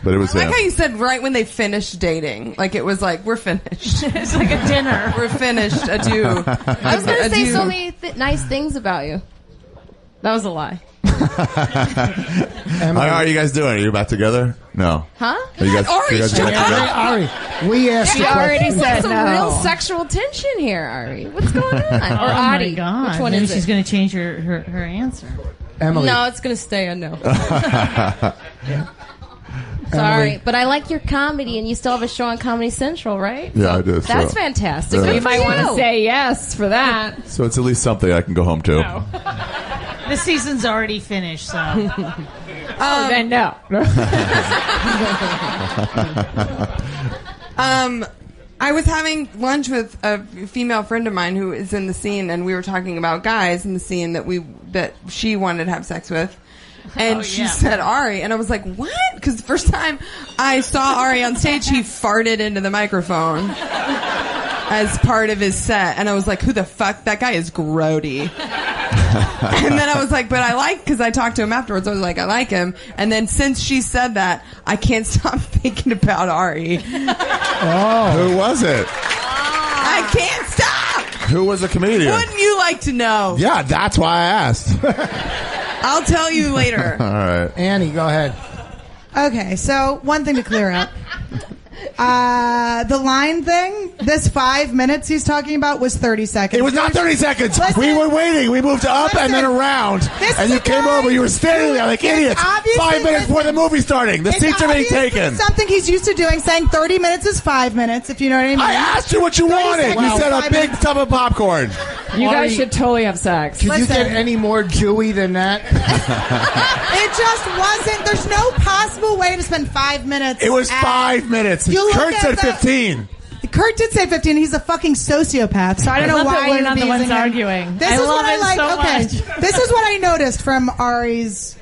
But it was I him. like how you said right when they finished dating. Like it was like, we're finished. It's like a dinner. We're finished. Adieu. I was going to say so many nice things about you. That was a lie. How are you guys doing? Are you back together? No. Huh? Are you guys Ari, back shut together? Ari, we asked She the already question. said Some no. real sexual tension here, Ari. What's going on? Or Oh Adi. my God. Which one Maybe is she's it? going to change her answer. Emily. No, it's going to stay a no. Sorry, but I like your comedy, and you still have a show on Comedy Central, right? Yeah, I do. That's so. fantastic. Yeah. Good You for might want you. to say yes for that. So it's at least something I can go home to. No. The season's already finished, so. Then no. I was having lunch with a female friend of mine who is in the scene, and we were talking about guys in the scene that she wanted to have sex with. And she said Ari, and I was like, what? Because the first time I saw Ari on stage, he farted into the microphone as part of his set. And I was like, who the fuck? That guy is grody. And then I was like, but I like, because I talked to him afterwards, I was like, I like him. And then since she said that, I can't stop thinking about Ari. Who was it? I can't stop! Who was the comedian? Wouldn't you like to know? Yeah, that's why I asked. I'll tell you later. All right. Annie, go ahead. Okay, so one thing to clear up. The line thing, this 5 minutes he's talking about was 30 seconds. It was not 30 seconds. Listen, we were waiting. We moved up and then around. And you came over. You were standing there like idiots. 5 minutes before the movie's starting. The seats are being taken. Something he's used to doing, saying 30 minutes is 5 minutes, if you know what I mean. I asked you what you wanted. You said a big tub of popcorn. You guys should totally have sex. Could you get any more Jewy than that? It just wasn't. There's no possible way to spend 5 minutes. It was 5 minutes. Kurt said 15. Kurt did say 15. He's a fucking sociopath, so I don't know why we're not the ones arguing. This I is love what I it like. so Okay, much. this is what I noticed from Ari's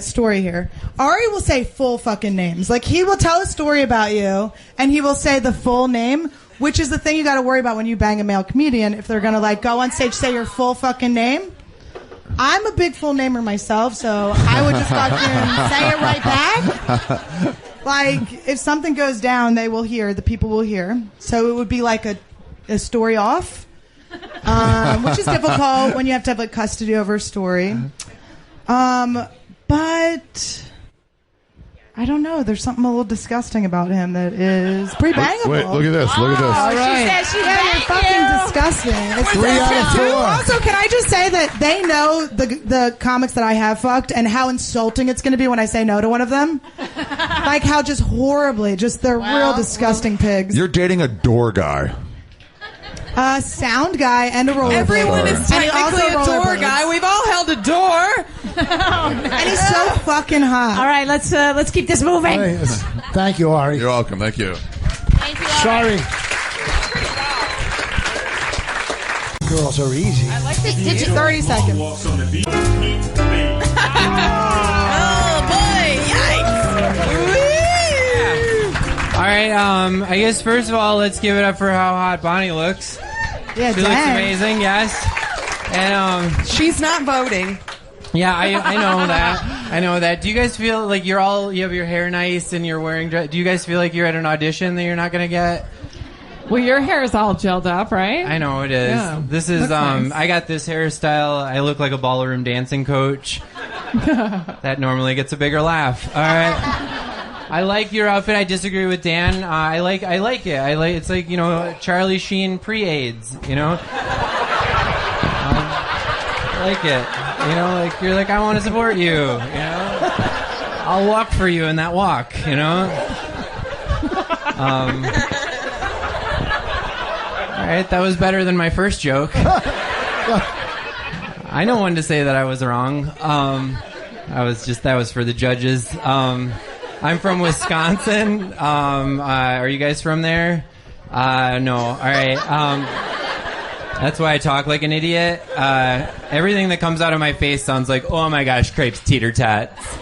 story here. Ari will say full fucking names. Like, he will tell a story about you, and he will say the full name, which is the thing you got to worry about when you bang a male comedian. If they're gonna like go on stage, say your full fucking name. I'm a big full namer myself, so I would just fucking say it right back. Like, if something goes down, they will hear. The people will hear. So it would be like a story off, which is difficult when you have to have like custody over a story. But I don't know. There's something a little disgusting about him that is pretty bangable. Wait, look at this. Look at this. All right. She said she's You're fucking disgusting. It's 3 out of 4. Also, can I just say that they know the comics that I have fucked and how insulting it's going to be when I say no to one of them? Like how just horribly, just they're real disgusting pigs. You're dating a door guy. A sound guy and a rollerblade. Everyone is technically a door guy. We've all held a door. And he's so fucking hot. All right, let's keep this moving. Hey, thank you, Ari. You're welcome. Thank you. Thank you. Sorry. Girls are easy. I like this. 30 seconds. Walks on the beat. Meet me. Oh boy! Yikes! All right, I guess first of all, let's give it up for how hot Bonnie looks. Yeah, She looks amazing, yes. And She's not voting. yeah, I know that. I know that. Do you guys feel like you have your hair nice and you're wearing dress? Do you guys feel like you're at an audition that you're not gonna get? Well, your hair is all gelled up, right? I know it is. Yeah. This is Nice. I got this hairstyle. I look like a ballroom dancing coach. That normally gets a bigger laugh. All right. I like your outfit. I disagree with Dan. I like it. It's like, Charlie Sheen pre-AIDS, I like it. You're like, I want to support you, I'll walk for you in that walk, All right, that was better than my first joke. I know when to say that I was wrong. That was for the judges. I'm from Wisconsin. Are you guys from there? No. All right. That's why I talk like an idiot. Everything that comes out of my face sounds like, oh my gosh, crepes, teeter tots.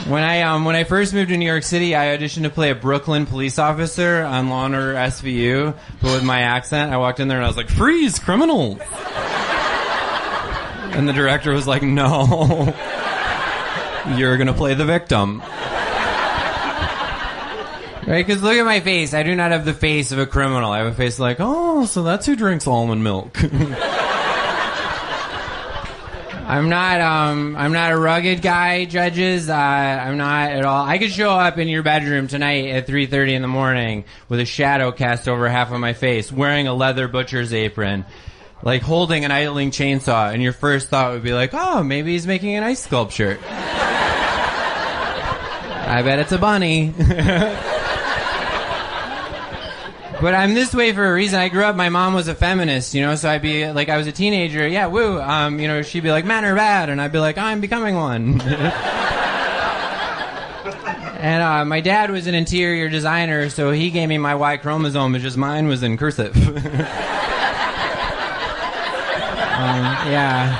When I first moved to New York City, I auditioned to play a Brooklyn police officer on Law & Order SVU, but with my accent, I walked in there and I was like, freeze, criminals! And the director was like, no, you're gonna play the victim. Right, because look at my face. I do not have the face of a criminal. I have a face like, oh, so that's who drinks almond milk. I'm not a rugged guy, judges. I'm not at all. I could show up in your bedroom tonight at 3:30 in the morning with a shadow cast over half of my face, wearing a leather butcher's apron, like holding an idling chainsaw, and your first thought would be like, oh, maybe he's making an ice sculpture. I bet it's a bunny. But I'm this way for a reason. I grew up, my mom was a feminist, so I'd be like, I was a teenager, yeah, woo, she'd be like, men are bad, and I'd be like, I'm becoming one. And my dad was an interior designer, so he gave me my Y chromosome, just mine was in cursive. Yeah.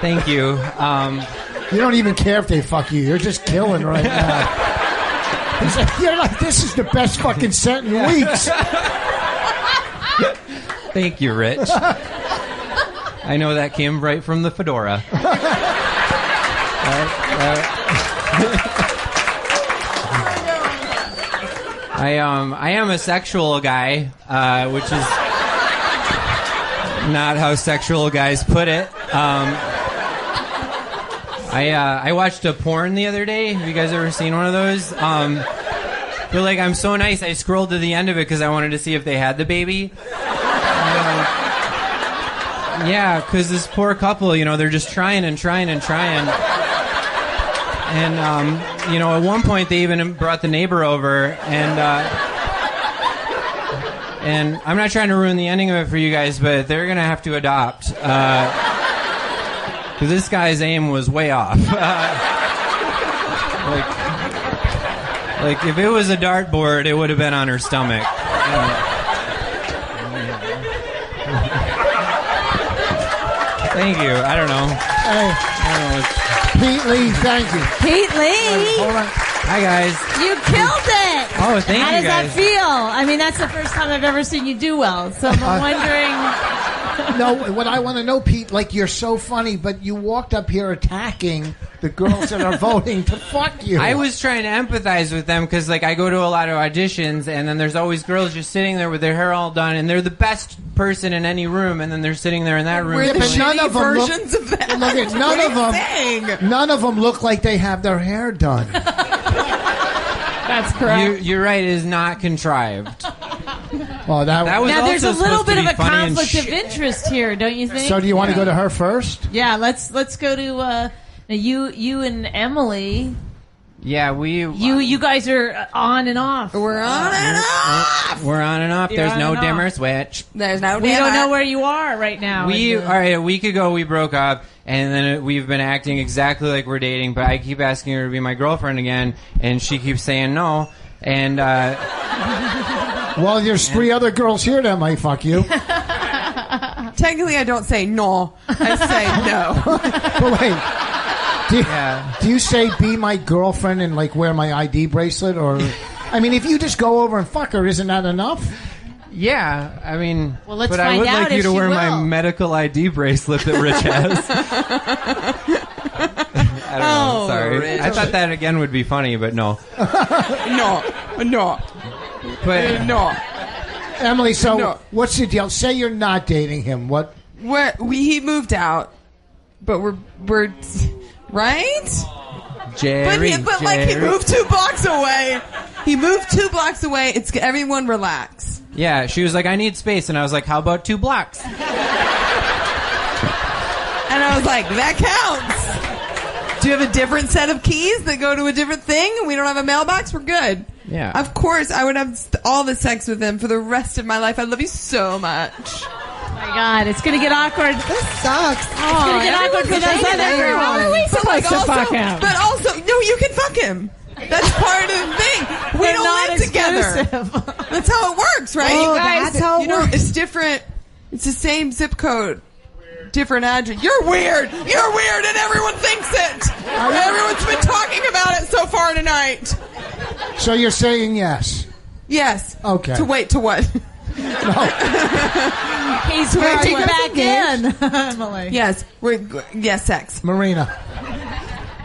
Thank you. You don't even care if they fuck you. You're just killing right now. You're like, this is the best fucking set in weeks. Thank you, Rich. I know that came right from the fedora. I am a sexual guy, which is not how sexual guys put it. I watched a porn the other day. Have you guys ever seen one of those? But like, I'm so nice, I scrolled to the end of it because I wanted to see if they had the baby. Yeah, because this poor couple, you know, they're just trying and trying and trying. And, you know, at one point they even brought the neighbor over, and I'm not trying to ruin the ending of it for you guys, but they're going to have to adopt. Because this guy's aim was way off. Like, if it was a dartboard, it would have been on her stomach. Thank you. I don't know. Hey. Pete Lee, thank you. Pete Lee. Hold on. Hi, guys. You killed it. Oh, thank you, How does guys. that feel? I mean, that's the first time I've ever seen you do well. So I'm wondering. No, what I want to know, Pete, like, you're so funny, but you walked up here attacking the girls that are voting to fuck you. I was trying to empathize with them because, like, I go to a lot of auditions, and then there's always girls just sitting there with their hair all done, and they're the best person in any room, and then they're sitting there in that room. We're the but none shitty of them versions of that. Look at none of them look like they have their hair done. That's correct. You're right. It is not contrived. Oh, that was Now, there's a also little supposed to bit of be a funny and conflict of interest here, don't you think? So, do you want to go to her first? Yeah, let's go to you and Emily. Yeah, You guys are on and off. We're on and off. We're on and off. You're There's on no and dimmer off. switch. There's no We don't know where you are right now. All right, a week ago we broke up, and then we've been acting exactly like we're dating, but I keep asking her to be my girlfriend again, and she keeps saying no. And well, there's 3 other girls here that might fuck you. Technically, I don't say no. I say no. But wait, do you say be my girlfriend and like wear my ID bracelet, or? I mean, if you just go over and fuck her, isn't that enough? Yeah, I mean, Well, let's but I find would out like you if to she wear my will. medical ID bracelet that Rich has. I don't know. Sorry, Rich. I thought that again would be funny, but no. No. But No. Emily, so No. what's the deal? Say you're not dating him. What? He moved out, but we're right. Jerry, But like he moved 2 blocks away. He moved 2 blocks away. It's everyone relax. Yeah, she was like, I need space, and I was like, how about 2 blocks? And I was like, that counts. Do you have a different set of keys that go to a different thing? And we don't have a mailbox. We're good. Yeah. Of course, I would have all the sex with him for the rest of my life. I love you so much. Oh my God, it's gonna get awkward. This sucks. It's gonna get awkward for those other girls. supposed to fuck him? But also, no, you can fuck him. That's part of the thing. We They're don't not live together. exclusive. That's how it works, right? Oh, You guys, that's how it works. It's different. It's the same zip code. Different address. You're weird, and everyone thinks it. Everyone's been talking about it so far tonight. So you're saying yes? Yes. Okay. To what? He's switching back in, Emily. Yes. Yes, sex. Marina.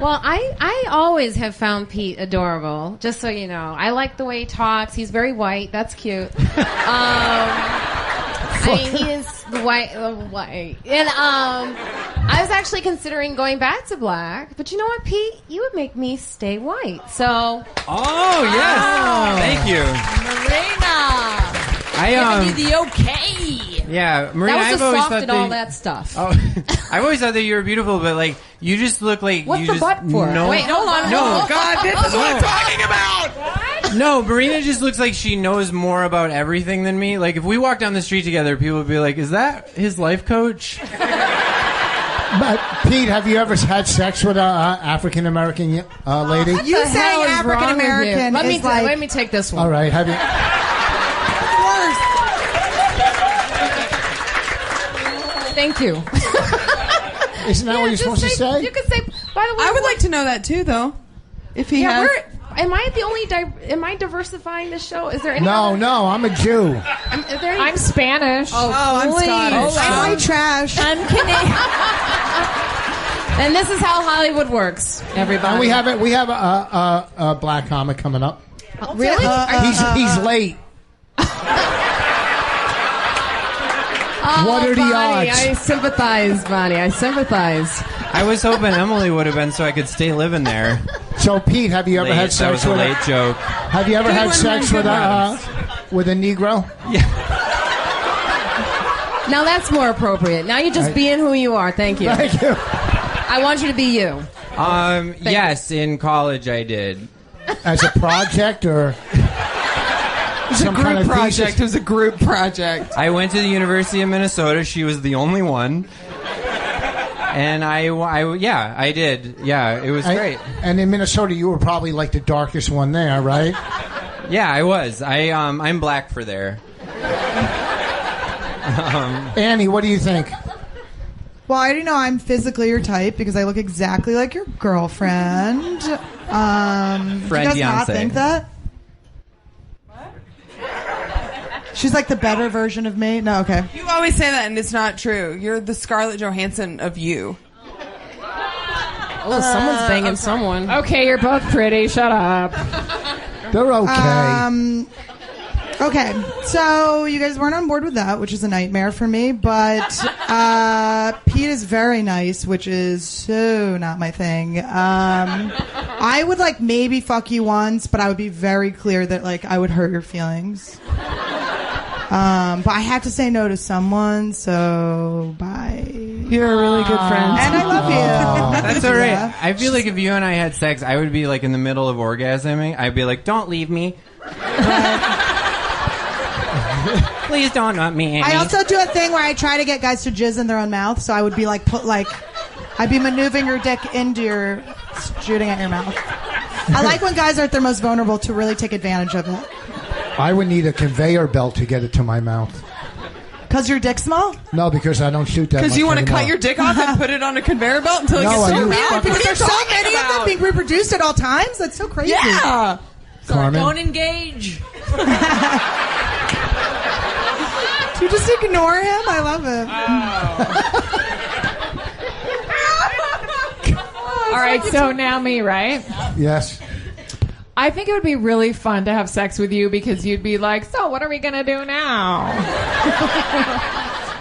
Well, I always have found Pete adorable, just so you know. I like the way he talks. He's very white. That's cute. I mean, he is white. And I was actually considering going back to black. But you know what, Pete? You would make me stay white. So... Oh, yes. Thank you. Marina. Giving you the okay. Yeah, Marina, that was I've the always soft thought and all that stuff. Oh, I've always thought that you were beautiful, but like you just look like What's you the just butt for? know. Wait, hold on. No, God, this is what I'm talking about. no, Marina just looks like she knows more about everything than me. Like if we walk down the street together, people would be like, "Is that his life coach?" But Pete, have you ever had sex with a African American lady? You saying African American Let is like... me take this one. All right, have you? Thank you. Isn't that what you're supposed to say? You could say. By the way, I would like to know that too, though. If he has. Am I the only? Am I diversifying this show? Is there any? No, I'm a Jew. Is there any? I'm Spanish. I'm Scottish. I'm white trash. I'm Canadian. And this is how Hollywood works, everybody. And we have a black comic coming up. Really? He's late. What are the Bonnie, odds? I sympathize, Bonnie. I sympathize. I was hoping Emily would have been so I could stay living there. So, Pete, have you ever had That sex was a with late joke. Have you ever had sex with a Negro? Now that's more appropriate. Now you're just being who you are. Thank you. Thank you. I want you to be you. Yes, in college I did. As a project or some kind of project. thesis? It was a group project. I went to the University of Minnesota. She was the only one. And I did. Yeah, it was great. And in Minnesota, you were probably like the darkest one there, right? Yeah, I was. I'm black for there. Annie, what do you think? Well, I already know I'm physically your type because I look exactly like your girlfriend. Do you guys not think that? She's like the better version of me. No, okay. You always say that, and it's not true. You're the Scarlett Johansson of you. Oh, someone's banging someone. Okay, you're both pretty. Shut up. They're okay. Okay, so you guys weren't on board with that, which is a nightmare for me, but Pete is very nice, which is so not my thing. I would like maybe fuck you once, but I would be very clear that like I would hurt your feelings. But I have to say no to someone, so bye. You're a really good friend. And I love you. That's all right. I feel like if you and I had sex, I would be like in the middle of orgasming. I'd be like, "Don't leave me. Please don't want me." Annie. I also do a thing where I try to get guys to jizz in their own mouth, so I would be like, I'd be maneuvering your dick into your, shooting at your mouth. I like when guys are at their most vulnerable to really take advantage of it. I would need a conveyor belt to get it to my mouth. Because your dick's small? No, because I don't shoot that much. Because you want to anymore. cut your dick off and put it on a conveyor belt until it No, gets I to use your mouth? fucking- Because there's so many of them being reproduced at all times? That's so crazy. Yeah! Carmen? Don't engage. Do you just ignore him? I love it. All right, so now me, right? Yes. I think it would be really fun to have sex with you because you'd be like, so what are we going to do now?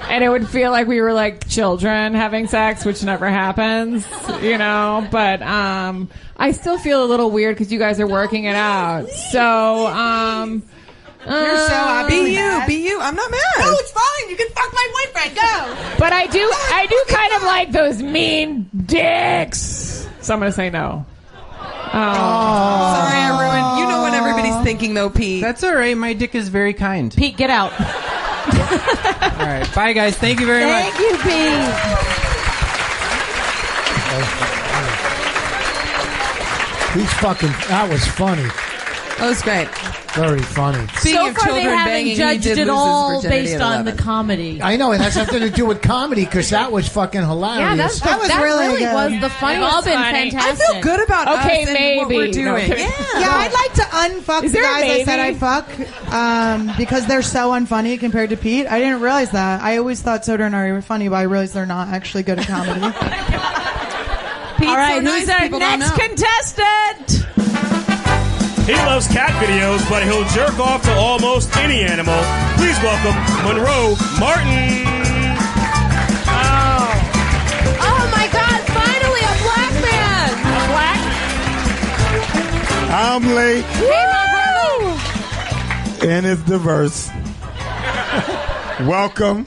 And it would feel like we were like children having sex, which never happens, you know? But I still feel a little weird because you guys are working it out. So, You're so happy. Be you. I'm not mad. No, it's fine. You can fuck my boyfriend. Go. but I do kind of like those mean dicks. So I'm going to say no. Sorry I ruined. You know what everybody's thinking, though, Pete. That's all right. My dick is very kind. Pete, get out. All right. Bye, guys. Thank you very much. Thank you, Pete. He's fucking. That was funny. That was great. Very funny. Speaking So of far, they children haven't banging, he judged did it lose all his virginity based at on the 11. comedy. I know it has something to do with comedy because that was fucking hilarious. That was really good. was the funny. They've all been funny. fantastic. I feel good about Okay, us and what maybe. we're doing. No, yeah. Yeah, I'd like to unfuck Is the there a guys I said maybe? I'd fuck because they're so unfunny compared to Pete. I didn't realize that. I always thought Soder and Ari were funny, but I realized they're not actually good at comedy. Pete's All right, so who's nice, our people don't next know. contestant? He loves cat videos, but he'll jerk off to almost any animal. Please welcome Monroe Martin. Oh my God! Finally, a black man. A black. I'm late Hey, my brother. and it's diverse. Welcome.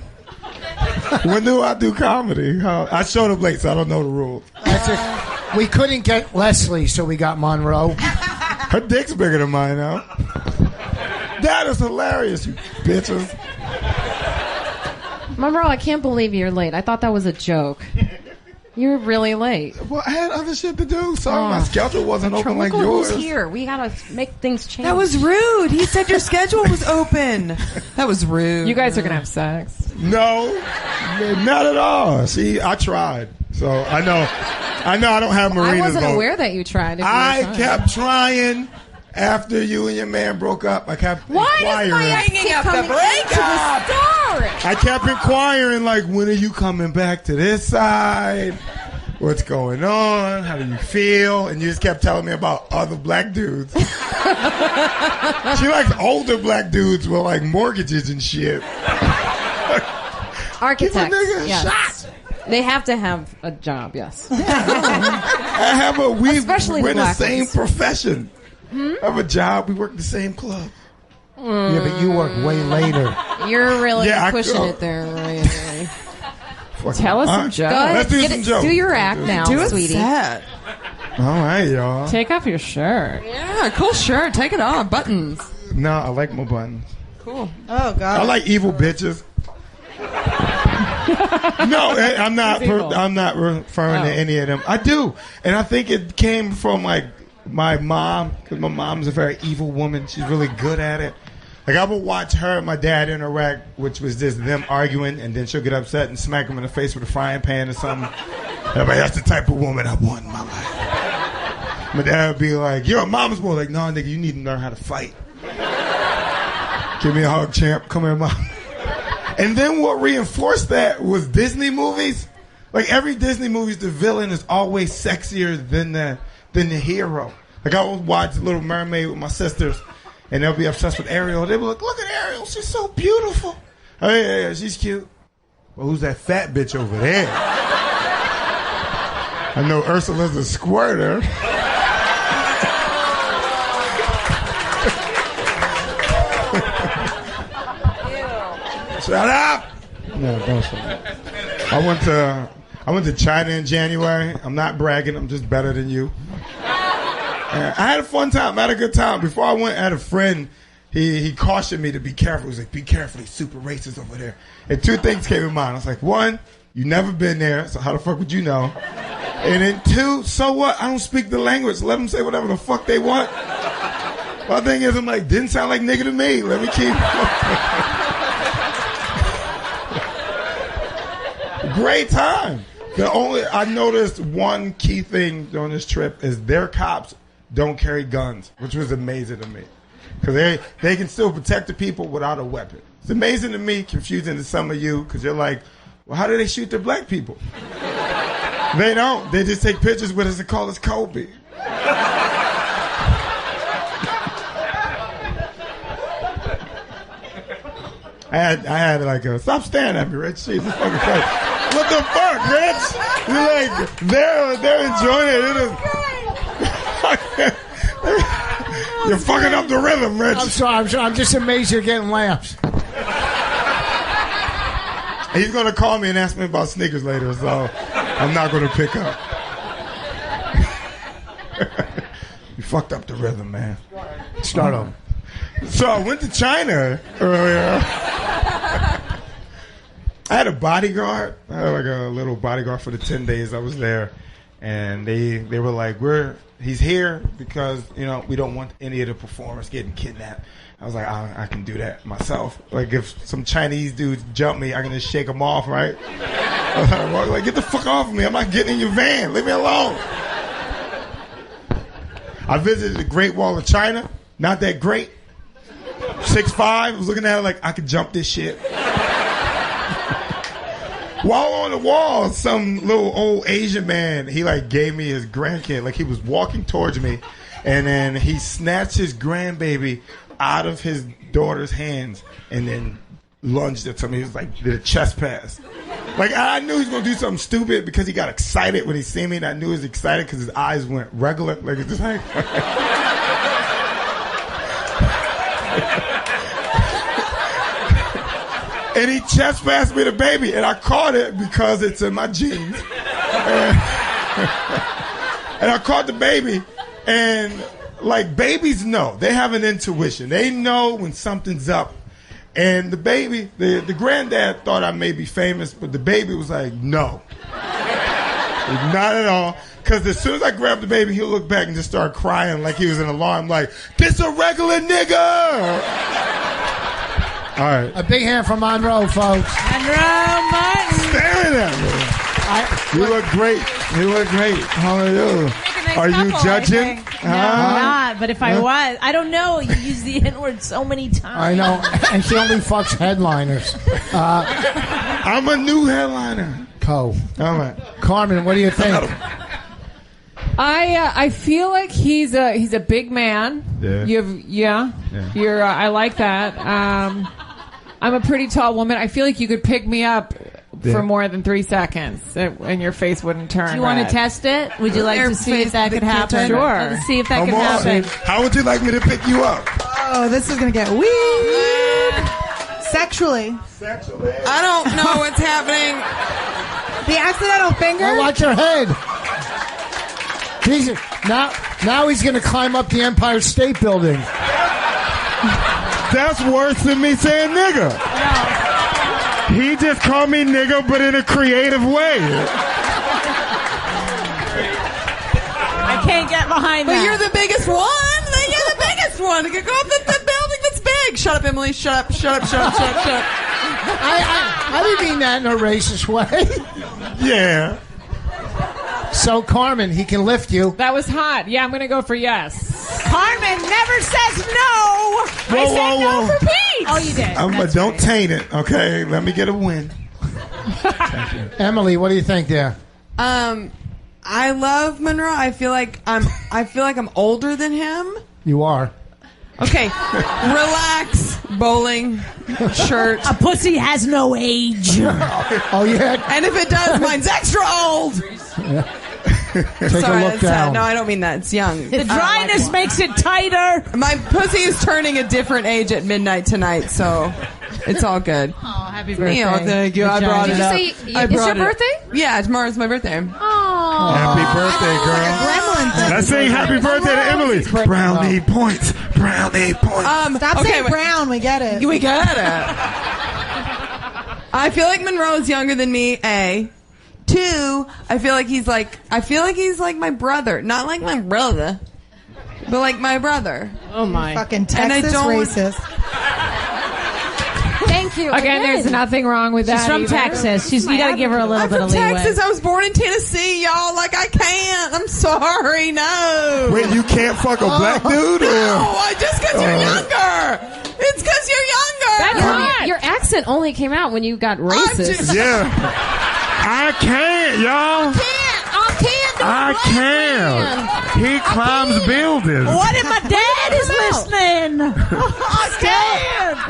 When do I do comedy? I showed up late, so I don't know the rules. That's it. We couldn't get Leslie, so we got Monroe. Her dick's bigger than mine now. That is hilarious, you bitches. Monroe, I can't believe you're late. I thought that was a joke. You were really late. Well, I had other shit to do. Sorry, my schedule wasn't open like Look yours. who's here. We gotta make things change. That was rude. He said your schedule was open. That was rude. You guys are gonna have sex. No, not at all. See, I tried. So I know I don't have Marina's I wasn't vote. aware that you tried. I kept trying after you and your man broke up. I kept Why inquiring. does my ex keep coming into the story? I kept inquiring, like, when are you coming back to this side? What's going on? How do you feel? And you just kept telling me about other black dudes. She likes older black dudes with, like, mortgages and shit. Architects. Yes. Shot. They have to have a job, yes. Especially we're in the black same ones. profession. I have a job. We work the same club. Yeah, but you work way later. You're really Yeah, pushing it there. Really. Tell us some jokes. Go ahead. Let's do Get some it- jokes. Do your act now, Do it sweetie. set. All right, y'all. Take off your shirt. Yeah, cool shirt. Take it off. Buttons. No, I like my buttons. Cool. Oh God. I like evil bitches. No, I'm not. I'm not referring to any of them. I do, and I think it came from like my mom, because my mom's a very evil woman. She's really good at it. Like I would watch her and my dad interact, which was just them arguing, and then she'll get upset and smack him in the face with a frying pan or something. And I'm like, that's the type of woman I want in my life. My dad would be like, "You're a mama's boy." Like, no, nigga, you need to learn how to fight. Give me a hug, champ. Come here, mom. And then what reinforced that was Disney movies. Like every Disney movie, the villain is always sexier than the hero. Like I would watch Little Mermaid with my sisters, and they'll be obsessed with Ariel. They'll be like, "Look at Ariel, she's so beautiful." Oh yeah, she's cute. Well, who's that fat bitch over there? I know Ursula's a squirter. Shut up! No, don't shut up. I went to China in January. I'm not bragging. I'm just better than you. And I had a fun time. I had a good time. Before I went, I had a friend. He cautioned me to be careful. He was like, "Be careful. He's super racist over there." And two things came in mind. I was like, one, you never been there, so how the fuck would you know? And then two, so what? I don't speak the language. Let them say whatever the fuck they want. My thing is, I'm like, didn't sound like nigga to me. Let me keep. Great time. I noticed one key thing during this trip is their cops don't carry guns, which was amazing to me. Because they can still protect the people without a weapon. It's amazing to me, confusing to some of you, because you're like, well, how do they shoot their black people? They don't. They just take pictures with us and call us Kobe. I had like a, stop staring at me, Rich. Jesus fucking Christ. What the fuck, Rich? You're like, they're enjoying it. You're fucking up the rhythm, Rich. I'm sorry. I'm just amazed you're getting laughs. He's going to call me and ask me about sneakers later, so I'm not going to pick up. You fucked up the rhythm, man. Start over. So I went to China earlier. I had a bodyguard. I had like a little bodyguard for the 10 days I was there. And they were like, he's here because, we don't want any of the performers getting kidnapped. I was like, I can do that myself. Like if some Chinese dudes jump me, I can just shake them off, right? I was like, get the fuck off of me. I'm not getting in your van. Leave me alone. I visited the Great Wall of China. Not that great. 6'5", I was looking at it like I could jump this shit. While on the wall, some little old Asian man, he like gave me his grandkid. Like he was walking towards me, and then he snatched his grandbaby out of his daughter's hands and then lunged it to me. He was like, did a chest pass. Like I knew he was gonna do something stupid because he got excited when he seen me, and I knew he was excited because his eyes went regular. Like it's just like. And he chest passed me the baby, and I caught it because it's in my jeans. And I caught the baby, and like babies know, they have an intuition. They know when something's up. And the baby, the granddad thought I may be famous, but the baby was like, no. Not at all. Because as soon as I grab the baby, he'll look back and just start crying like he was an alarm. Like, this a regular nigga! All right. A big hand for Monroe, folks. Monroe Martin. Staring at me. You look great. You look great. Hallelujah. Are you judging? No, I'm not. But if I was, I don't know. You use the N-word so many times. I know. And she only fucks headliners. I'm a new headliner. All right. Carmen, what do you think? I feel like he's a big man. Yeah. You're I like that. I'm a pretty tall woman. I feel like you could pick me up for more than 3 seconds, and your face wouldn't turn. Do you want red. to test it? Would you like to see if that could happen? Sure. Let's see if that can happen. How would you like me to pick you up? Oh, this is going to get weird. Sexually. I don't know what's happening. The accidental finger? Oh, watch your head. Now he's going to climb up the Empire State Building. That's worse than me saying nigga. He just called me nigga, but in a creative way. I can't get behind that. But you're the biggest one. You're the biggest one. You can go up the building that's big. Shut up, Emily. Shut up. I didn't mean that in a racist way. Yeah. So, Carmen, he can lift you. That was hot. Yeah, I'm going to go for yes. Carmen never says no. I said no for Pete. Oh, you did. Don't taint it, okay? Let me get a win. Emily, what do you think there? I love Monroe. I feel like I'm older than him. You are. Okay, relax. Bowling shirt. A pussy has no age. Oh yeah. And if it does, mine's extra old. Take Sorry, a look that's down. no, I don't mean that. It's young. The dryness makes it tighter. My pussy is turning a different age at midnight tonight, so it's all good. Oh, happy birthday. Thank you. I brought it up. Did you say it's your birthday? Yeah, tomorrow's my birthday. Oh. Happy birthday, girl. Let's sing happy birthday to Emily. Brownie points. Brownie points. Stop saying brown. We get it. We get it. I feel like Monroe's younger than me, A. 2, I feel like he's like my brother. Not like my brother, but like my brother. Oh my. Fucking Texas racist. Thank you. Again, there's nothing wrong with that. She's from Texas. You got to give her a little bit of leeway. Texas. I was born in Tennessee, y'all. Like, I can't. I'm sorry. No. Wait, you can't fuck a black dude? No, just because you're younger. It's because you're younger. That's hot. Your accent only came out when you got racist. Yeah. I can't, y'all. I can't. He climbs buildings. What if my dad is listening?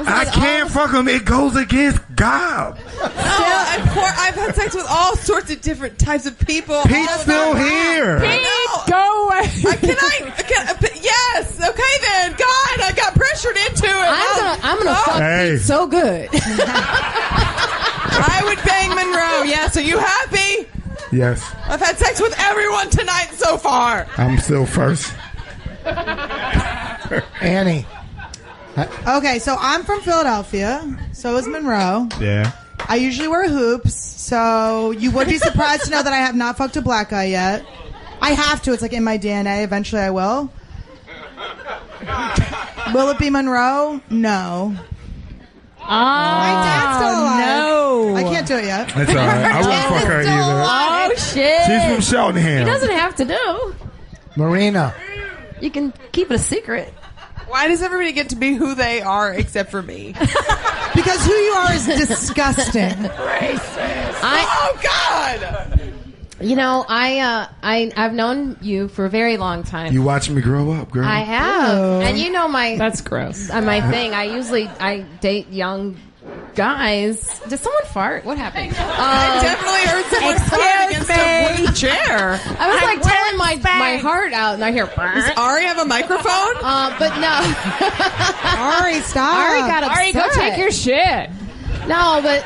I can't fuck him. It goes against God. I've had sex with all sorts of different types of people. Pete's still here. Pete, go away. Yes. Okay then. God, I got pressured into it. I'm gonna fuck Pete so good. I would bang Monroe. Yes. Are you happy? Yes. I've had sex with everyone tonight so far. I'm still first. Annie. Okay, so I'm from Philadelphia. So is Monroe. Yeah. I usually wear hoops, so you would be surprised to know that I have not fucked a black guy yet. I have to. It's like in my DNA. Eventually I will. Will it be Monroe? No. My dad's still alive. No. I can't do it yet. That's all right. I wouldn't fuck her either. Oh, shit. She's from Cheltenham. He doesn't have to do. Marina. You can keep it a secret. Why does everybody get to be who they are except for me? Because who you are is disgusting. Oh God! You know, I've known you for a very long time. You watching me grow up, girl. I have, and you know That's gross. my thing. I date young guys. Did someone fart? What happened? I definitely heard someone fart against a wooden chair. I was like tearing my heart out, and I hear. Does Ari have a microphone? But no. Ari, stop. Ari got upset. Ari, go take your shit. No, but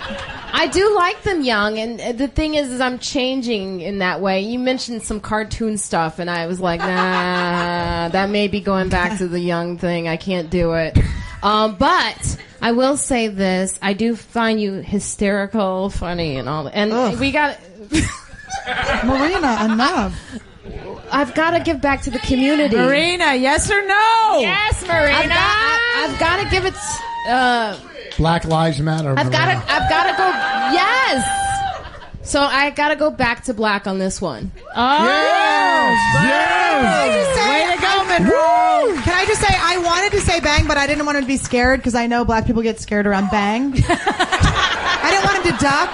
I do like them young, and the thing is I'm changing in that way. You mentioned some cartoon stuff, and I was like, nah, that may be going back to the young thing. I can't do it. But I will say this: I do find you hysterical, funny, and all. And we got. Marina, enough. I've got to give back to the community. Marina, yes or no? Yes, Marina. I've got to give it. Black Lives Matter. I've got to go. Yes. So I got to go back to black on this one. Oh. Yes. Way to go, Monroe. Can I just say, I wanted to say bang, but I didn't want him to be scared because I know black people get scared around bang. I didn't want him to duck.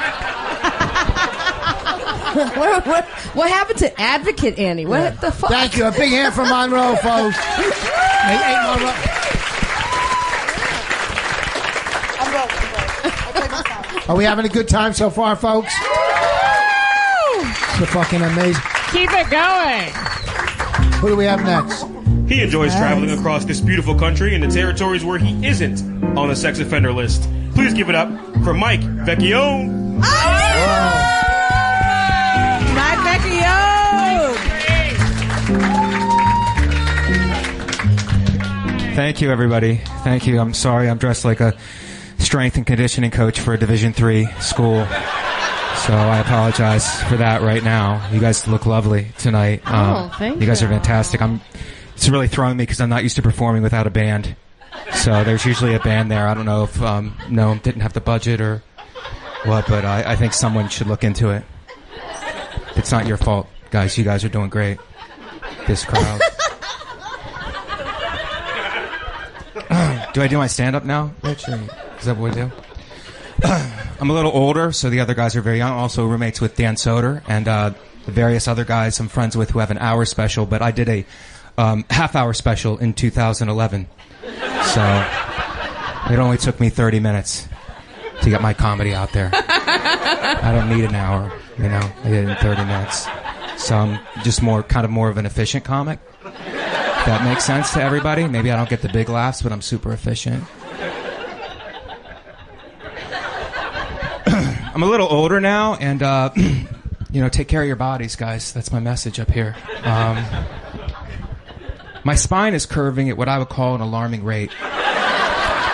What happened to Advocate Annie? What the fuck? Thank you. A big hand for Monroe, folks. Hey, Monroe. Are we having a good time so far, folks? It's fucking amazing. Keep it going. Who do we have next? He enjoys traveling across this beautiful country in the territories where he isn't on the sex offender list. Please give it up for Mike Vecchione. Mike Vecchione. Thank you, everybody. Thank you. I'm sorry I'm dressed like a strength and conditioning coach for a Division III school. So I apologize for that right now. You guys look lovely tonight. Thank you guys are fantastic. It's really throwing me because I'm not used to performing without a band. So there's usually a band there. I don't know if Noam didn't have the budget or what, but I think someone should look into it. It's not your fault, guys. You guys are doing great. This crowd. Do I do my stand-up now, Rich? Or is that what we do? I'm a little older, so the other guys are very young. Also roommates with Dan Soder and the various other guys I'm friends with who have an hour special, but I did a half-hour special in 2011. So it only took me 30 minutes to get my comedy out there. I don't need an hour, I did it in 30 minutes. So I'm just more of an efficient comic. If that makes sense to everybody. Maybe I don't get the big laughs, but I'm super efficient. I'm a little older now, and take care of your bodies, guys. That's my message up here. My spine is curving at what I would call an alarming rate.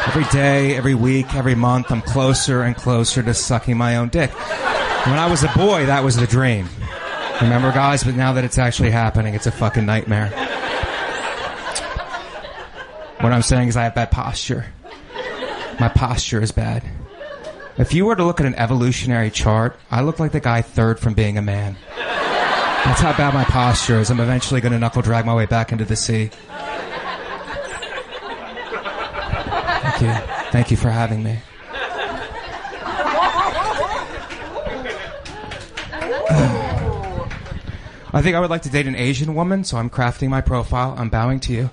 Every day, every week, every month, I'm closer and closer to sucking my own dick. When I was a boy, that was the dream. Remember, guys? But now that it's actually happening, it's a fucking nightmare. What I'm saying is I have bad posture. My posture is bad. If you were to look at an evolutionary chart, I look like the guy third from being a man. That's how bad my posture is. I'm eventually going to knuckle drag my way back into the sea. Thank you. Thank you for having me. I think I would like to date an Asian woman, so I'm crafting my profile. I'm bowing to you.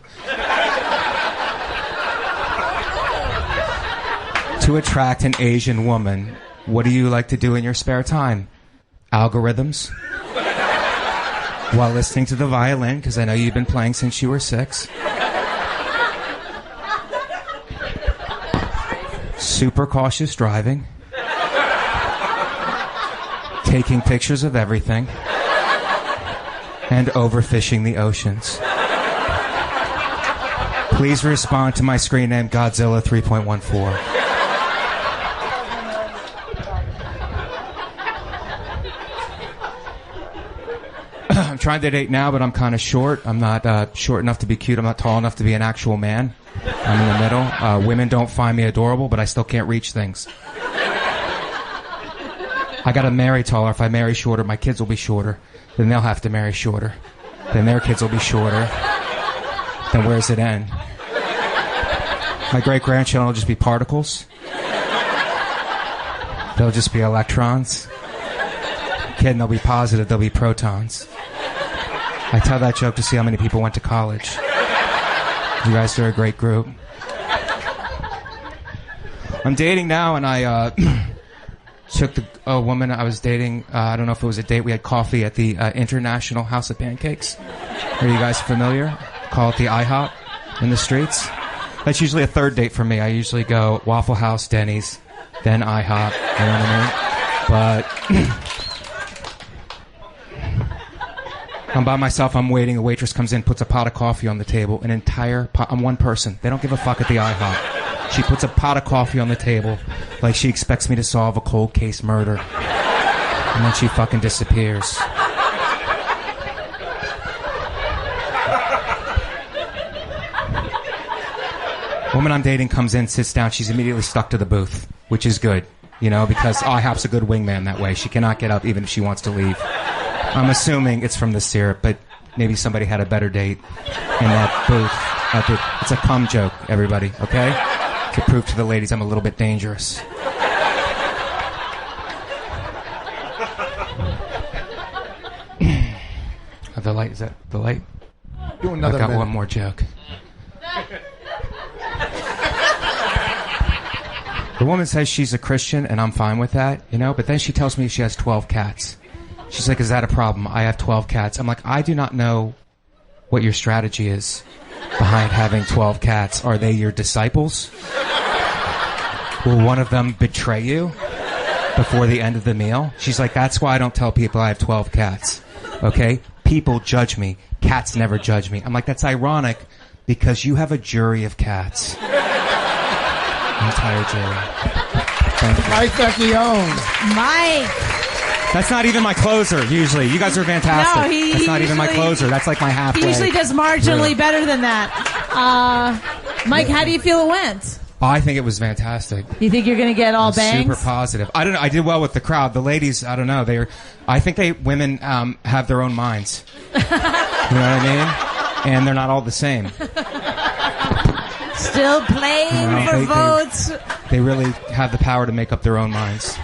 To attract an Asian woman, what do you like to do in your spare time? Algorithms. While listening to the violin, because I know you've been playing since you were 6. Super cautious driving. Taking pictures of everything. And overfishing the oceans. Please respond to my screen name, Godzilla 3.14. I'm trying to date now, but I'm kind of short. I'm not short enough to be cute. I'm not tall enough to be an actual man. I'm in the middle. Women don't find me adorable, but I still can't reach things. I gotta marry taller. If I marry shorter, my kids will be shorter. Then they'll have to marry shorter. Then their kids will be shorter. Then where's it end? My great-grandchildren will just be particles. They'll just be electrons. Kid, they'll be positive. They'll be protons. I tell that joke to see how many people went to college. You guys are a great group. I'm dating now, and I took a woman I was dating. I don't know if it was a date. We had coffee at the International House of Pancakes. Are you guys familiar? Call it the IHOP in the streets. That's usually a third date for me. I usually go Waffle House, Denny's, then IHOP. You know what I mean? But I'm by myself. I'm waiting. A waitress comes in, puts a pot of coffee on the table. An entire pot. I'm one person. They don't give a fuck at the IHOP. She puts a pot of coffee on the table like she expects me to solve a cold case murder. And then she fucking disappears. Woman I'm dating comes in, sits down, she's immediately stuck to the booth, which is good, because IHOP's a good wingman that way. She cannot get up even if she wants to leave. I'm assuming it's from the syrup, but maybe somebody had a better date in that booth. It's a cum joke, everybody, okay? To prove to the ladies I'm a little bit dangerous. The light, is that the light? Do another I got minute. one more joke. The woman says she's a Christian, and I'm fine with that, but then she tells me she has 12 cats. She's like, is that a problem? I have 12 cats. I'm like, I do not know what your strategy is behind having 12 cats. Are they your disciples? Will one of them betray you before the end of the meal? She's like, that's why I don't tell people I have 12 cats. Okay? People judge me. Cats never judge me. I'm like, that's ironic because you have a jury of cats. Entire jury. Thank you. Mike Vecchione. Mike. That's not even my closer, usually. You guys are fantastic. No, he That's not even my closer. That's like my halfway. He usually does marginally through. better than that. Mike, how do you feel it went? Oh, I think it was fantastic. You think you're going to get all I'm bangs? Super positive. I don't know. I did well with the crowd. The ladies, I don't know. I think women have their own minds. You know what I mean? And they're not all the same. Still playing for votes. They really have the power to make up their own minds.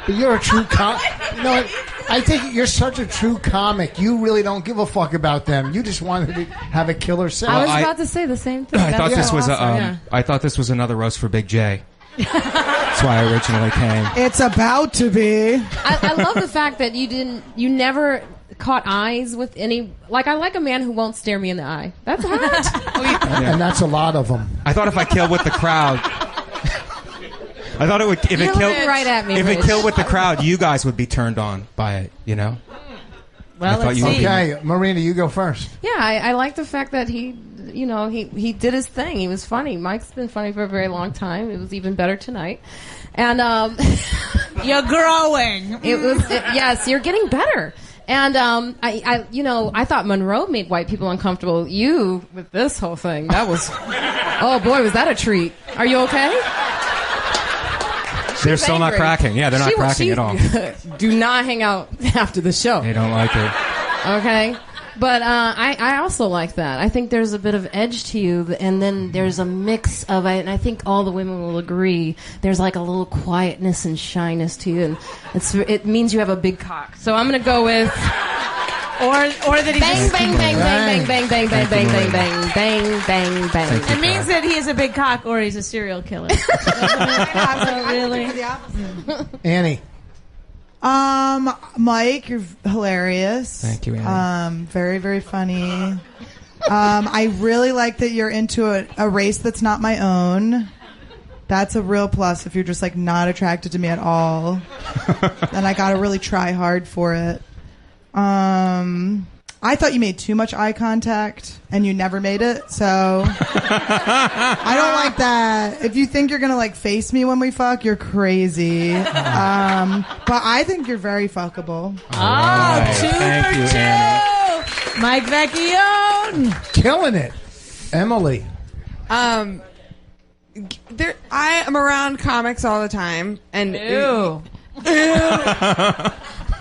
But you're a true I think you're such a true comic. You really don't give a fuck about them. You just wanted to have a killer set. I was about to say the same thing. I thought That's this was awesome. I thought this was another roast for Big J. That's why I originally came. It's about to be. I love the fact that you never caught eyes with any. Like, I like a man who won't stare me in the eye. That's hot. And that's a lot of them. I thought if I killed with the crowd, I thought it would. If it killed right at me, if it Rich. killed with the crowd, you guys would be turned on by it. Well, I thought let's you would see. be. Okay, Marina, you go first. Yeah, I like the fact that he did his thing. He was funny. Mike's been funny for a very long time. It was even better tonight. And you're growing. Yes, you're getting better. And I thought Monroe made white people uncomfortable. You with this whole thing, that was oh boy, was that a treat. Are you okay? They're still not angry. cracking. Yeah, they're not cracking at all. Do not hang out after the show. They don't like it. Okay. But I also like that. I think there's a bit of edge to you, and then there's a mix of it, and I think all the women will agree. There's like a little quietness and shyness to you, and it means you have a big cock. So I'm going to go with... Or that he bang, just bang, bang, bang, bang, bang, bang, bang, bang, bang, bang, bang, bang. It means that he has a big cock or he's a serial killer. Really? Annie. Mike, you're hilarious. Thank you, Annie. Very, very funny. I really like that you're into a race that's not my own. That's a real plus. If you're just like not attracted to me at all, then I gotta really try hard for it. I thought you made too much eye contact and you never made it, so I don't like that. If you think you're gonna like face me when we fuck, you're crazy. But I think you're very fuckable. Oh, two Thank for you, two. Annie. Mike Vecchione. Killing it. Emily. I am around comics all the time, and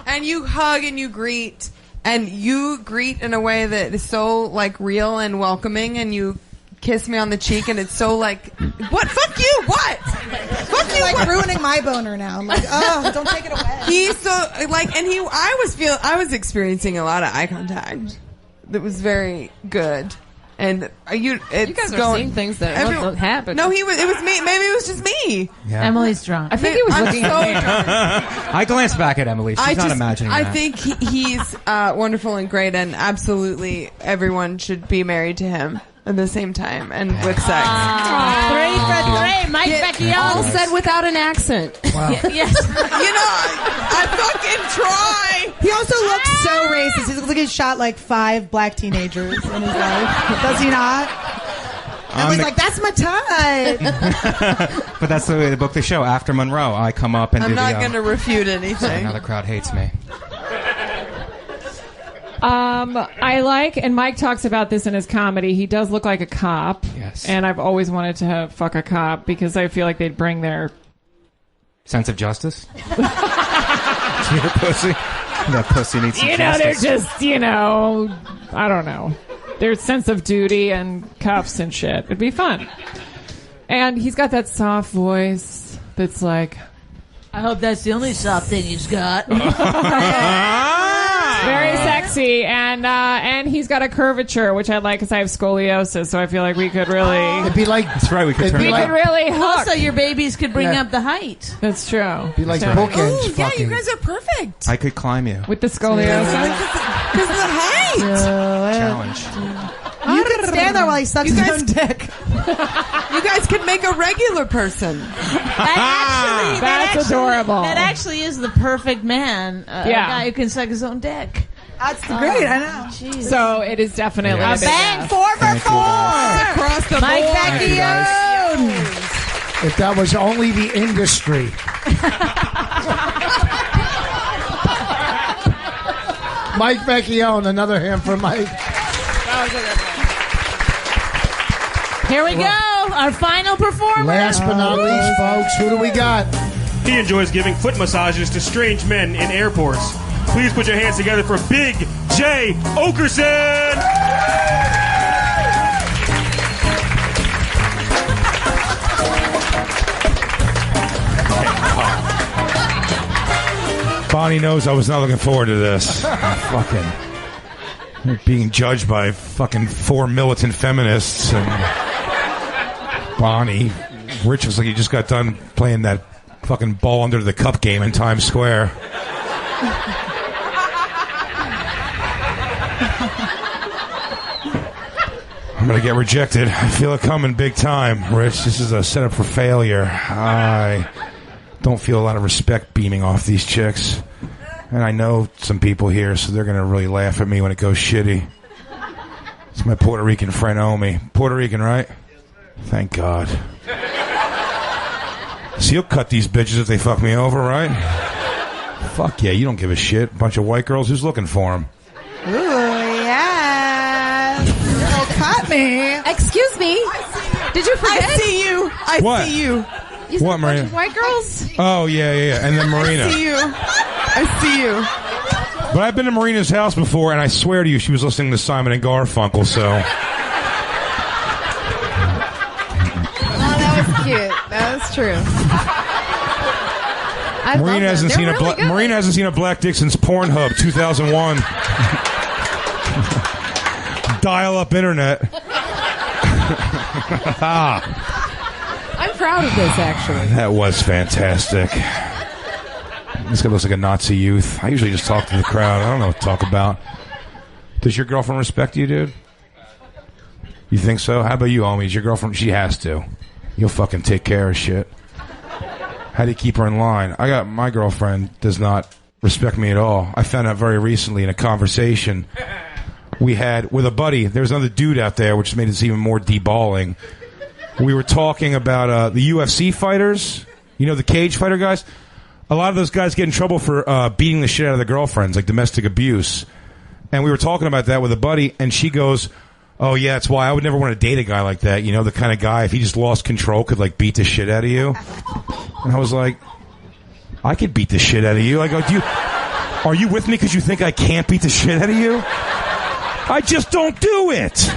and you hug and you greet, and you greet in a way that is so like real and welcoming, and you kiss me on the cheek, and it's so like, what? Fuck you! What? Fuck you! Like ruining my boner now. I'm like, oh, don't take it away. He's so like, and I was experiencing a lot of eye contact. That was very good. And you guys are seeing things that won't happen. No, it was me. Maybe it was just me. Yeah. Emily's drunk. I think he was looking at me. I glanced back at Emily. She's not imagining I that. think he's wonderful and great, and absolutely everyone should be married to him at the same time and with sex. 3 for 3. Mike Vecchione. All said without an accent. Wow. Yes. I fucking try. He also looks so racist. He looks like he shot like 5 black teenagers in his life. Does he not? I'm like, that's my type. But that's the way they book the show. After Monroe, I come up and I'm do not the... going to refute anything. Now the crowd hates me. I like, and Mike talks about this in his comedy, he does look like a cop. Yes. And I've always wanted to fuck a cop because I feel like they'd bring their... Sense of justice? Your pussy? That pussy needs some they're justice. just, I don't know. Their sense of duty and cuffs and shit. It'd be fun. And he's got that soft voice that's like... I hope that's the only soft thing he's got. Very sexy, and he's got a curvature, which I like because I have scoliosis, so I feel like we could really... It'd be like... That's right, we could turn We it could really hook. Also, your babies could bring Yeah. up the height. That's true. Be like So- bookends Ooh, yeah, fucking. you guys are perfect. I could climb you. With the scoliosis? Because of the height. Challenge. You can stand there while he sucks his own dick. You guys could make a regular person. That's adorable. That actually is the perfect man. A guy who can suck his own dick. That's great, I know. Jeez. So it is definitely A a big bang ass. 4 for 4. Across the Mike board. Vecchione. If that was only the industry. Mike Vecchione, another hand for Mike. Here we go. Our final performer. Last but not least, folks, who do we got? He enjoys giving foot massages to strange men in airports. Please put your hands together for Big Jay Oakerson. Bonnie knows I was not looking forward to this. Fucking being judged by fucking 4 militant feminists and Bonnie. Rich was like he just got done playing that fucking ball under the cup game in Times Square. I'm gonna get rejected. I feel it coming big time, Rich. This is a setup for failure. I don't feel a lot of respect beaming off these chicks. And I know some people here, so they're going to really laugh at me when it goes shitty. It's my Puerto Rican friend Omi. Puerto Rican, right? Thank God. So you'll cut these bitches if they fuck me over, right? Fuck yeah, you don't give a shit. Bunch of white girls, who's looking for them? Ooh, yeah. Girl, cut me. Excuse me. Did you forget? I see you. I What? see you. You said What, a bunch Marina? of white girls? Oh, yeah. And then Marina. I see you. I see you. But I've been to Marina's house before, and I swear to you, she was listening to Simon and Garfunkel, so... Oh, that was cute. That was true. I love Marina them. hasn't They're seen really good. Marina hasn't seen a Black Dixon's Pornhub 2001. Dial-up internet. I'm proud of this, actually. That was fantastic. This guy looks like a Nazi youth. I usually just talk to the crowd. I don't know what to talk about. Does your girlfriend respect you, dude? You think so? How about you, Omi? Is your girlfriend? She has to. You'll fucking take care of shit. How do you keep her in line? My girlfriend does not respect me at all. I found out very recently in a conversation we had with a buddy. There's another dude out there, which made this even more deballing. We were talking about the UFC fighters. You know, the cage fighter guys? A lot of those guys get in trouble for beating the shit out of their girlfriends, like domestic abuse. And we were talking about that with a buddy, and she goes, oh, yeah, that's why I would never want to date a guy like that. You know, the kind of guy, if he just lost control, could, like, beat the shit out of you. And I was like, I could beat the shit out of you. I go, are you with me because you think I can't beat the shit out of you? I just don't do it.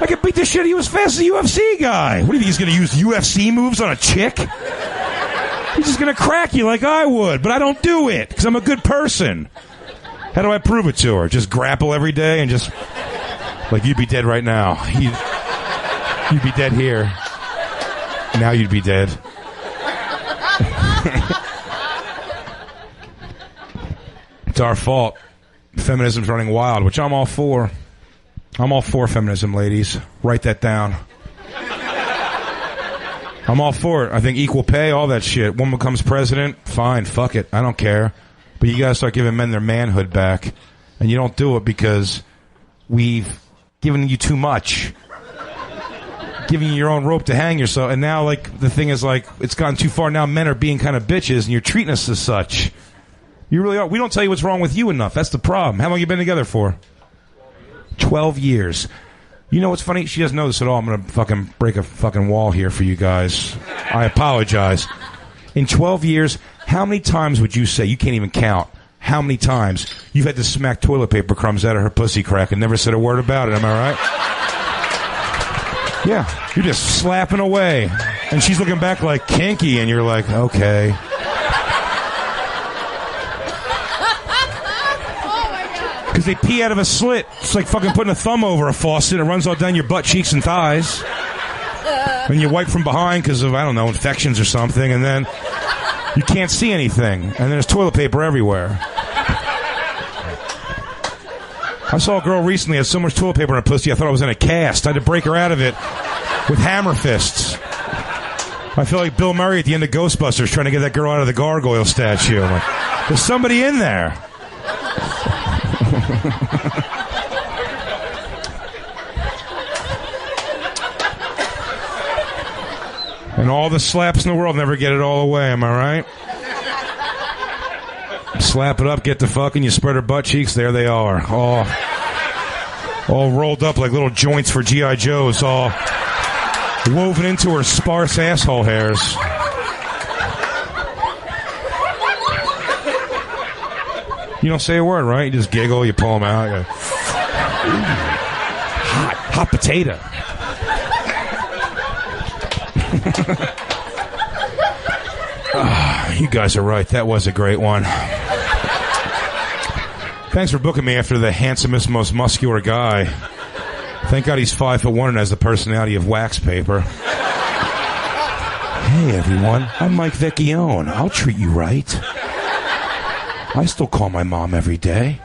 I can beat the shit out of you as fast as a UFC guy. What do you think, he's going to use UFC moves on a chick? He's just going to crack you like I would, but I don't do it because I'm a good person. How do I prove it to her? Just grapple every day and just... Like, you'd be dead right now. You'd be dead here. Now you'd be dead. It's our fault. Feminism's running wild, which I'm all for. I'm all for feminism, ladies. Write that down. I'm all for it. I think equal pay, all that shit. Woman becomes president, fine, fuck it. I don't care. But you gotta start giving men their manhood back. And you don't do it because we've giving you too much. Giving you your own rope to hang yourself. And now, like, the thing is, like, it's gone too far. Now men are being kind of bitches, and you're treating us as such. You really are. We don't tell you what's wrong with you enough. That's the problem. How long you been together for? 12 years. You know what's funny? She doesn't know this at all. I'm going to fucking break a fucking wall here for you guys. I apologize. In 12 years, how many times would you say, you can't even count, how many times you've had to smack toilet paper crumbs out of her pussy crack and never said a word about it? Am I right? Yeah. You're just slapping away. And she's looking back like kinky, and you're like, okay. Because they pee out of a slit. It's like fucking putting a thumb over a faucet. It runs all down your butt, cheeks, and thighs. And you wipe from behind because of, I don't know, infections or something. And then you can't see anything. And then there's toilet paper everywhere. I saw a girl recently had so much toilet paper in her pussy, I thought I was in a cast. I had to break her out of it with hammer fists. I feel like Bill Murray at the end of Ghostbusters trying to get that girl out of the gargoyle statue. I'm like, there's somebody in there. And all the slaps in the world never get it all away, am I right? Slap it up, get the fucking, you spread her butt cheeks, there they are. All rolled up like little joints for G.I. Joes, all woven into her sparse asshole hairs. You don't say a word, right? You just giggle, you pull them out. You go, hot potato. You guys are right. That was a great one. Thanks for booking me after the handsomest, most muscular guy. Thank God he's 5'1" and has the personality of wax paper. Hey, everyone. I'm Mike Vecchione. I'll treat you right. I still call my mom every day.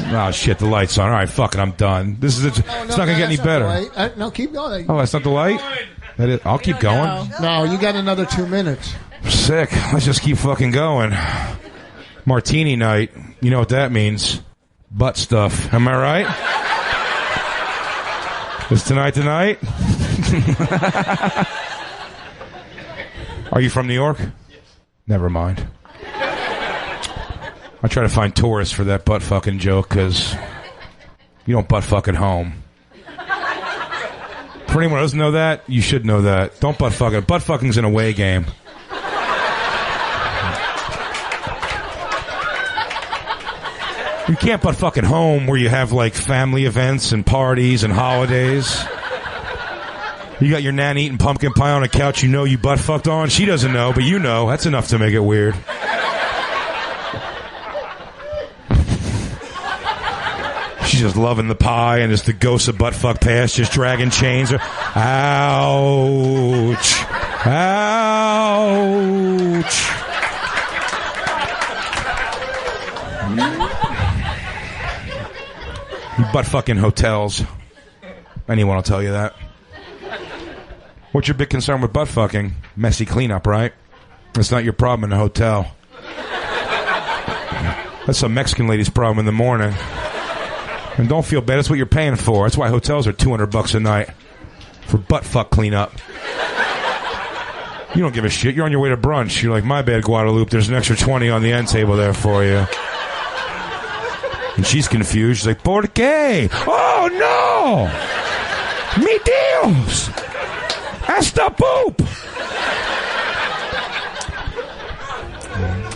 Oh, shit, the light's on. All right, fuck it, I'm done. This is it's not going to get any better. No, keep going. Oh, that's not the light? I'll keep going. No, you got another 2 minutes. Sick. Let's just keep fucking going. Martini night. You know what that means. Butt stuff. Am I right? Is tonight the night? Are you from New York? Yes. Never mind. I try to find tourists for that butt fucking joke because you don't butt fuck at home. For anyone who doesn't know that, you should know that. Don't butt fuck it. Butt fucking's an away game. You can't butt fuck at home where you have like family events and parties and holidays. You got your nan eating pumpkin pie on a couch you know you butt fucked on. She doesn't know, but you know. That's enough to make it weird. She's just loving the pie and just the ghost of butt fuck past, just dragging chains. Ouch. Ouch. You butt fucking hotels. Anyone will tell you that. What's your big concern with butt fucking? Messy cleanup, right? That's not your problem in a hotel. That's some Mexican lady's problem in the morning. And don't feel bad. That's what you're paying for. That's why hotels are $200 a night for butt fuck cleanup. You don't give a shit. You're on your way to brunch. You're like, my bad, Guadalupe. There's an extra 20 on the end table there for you. And she's confused. She's like, ¿Por qué? Oh, no! Mi Dios! Hasta poop!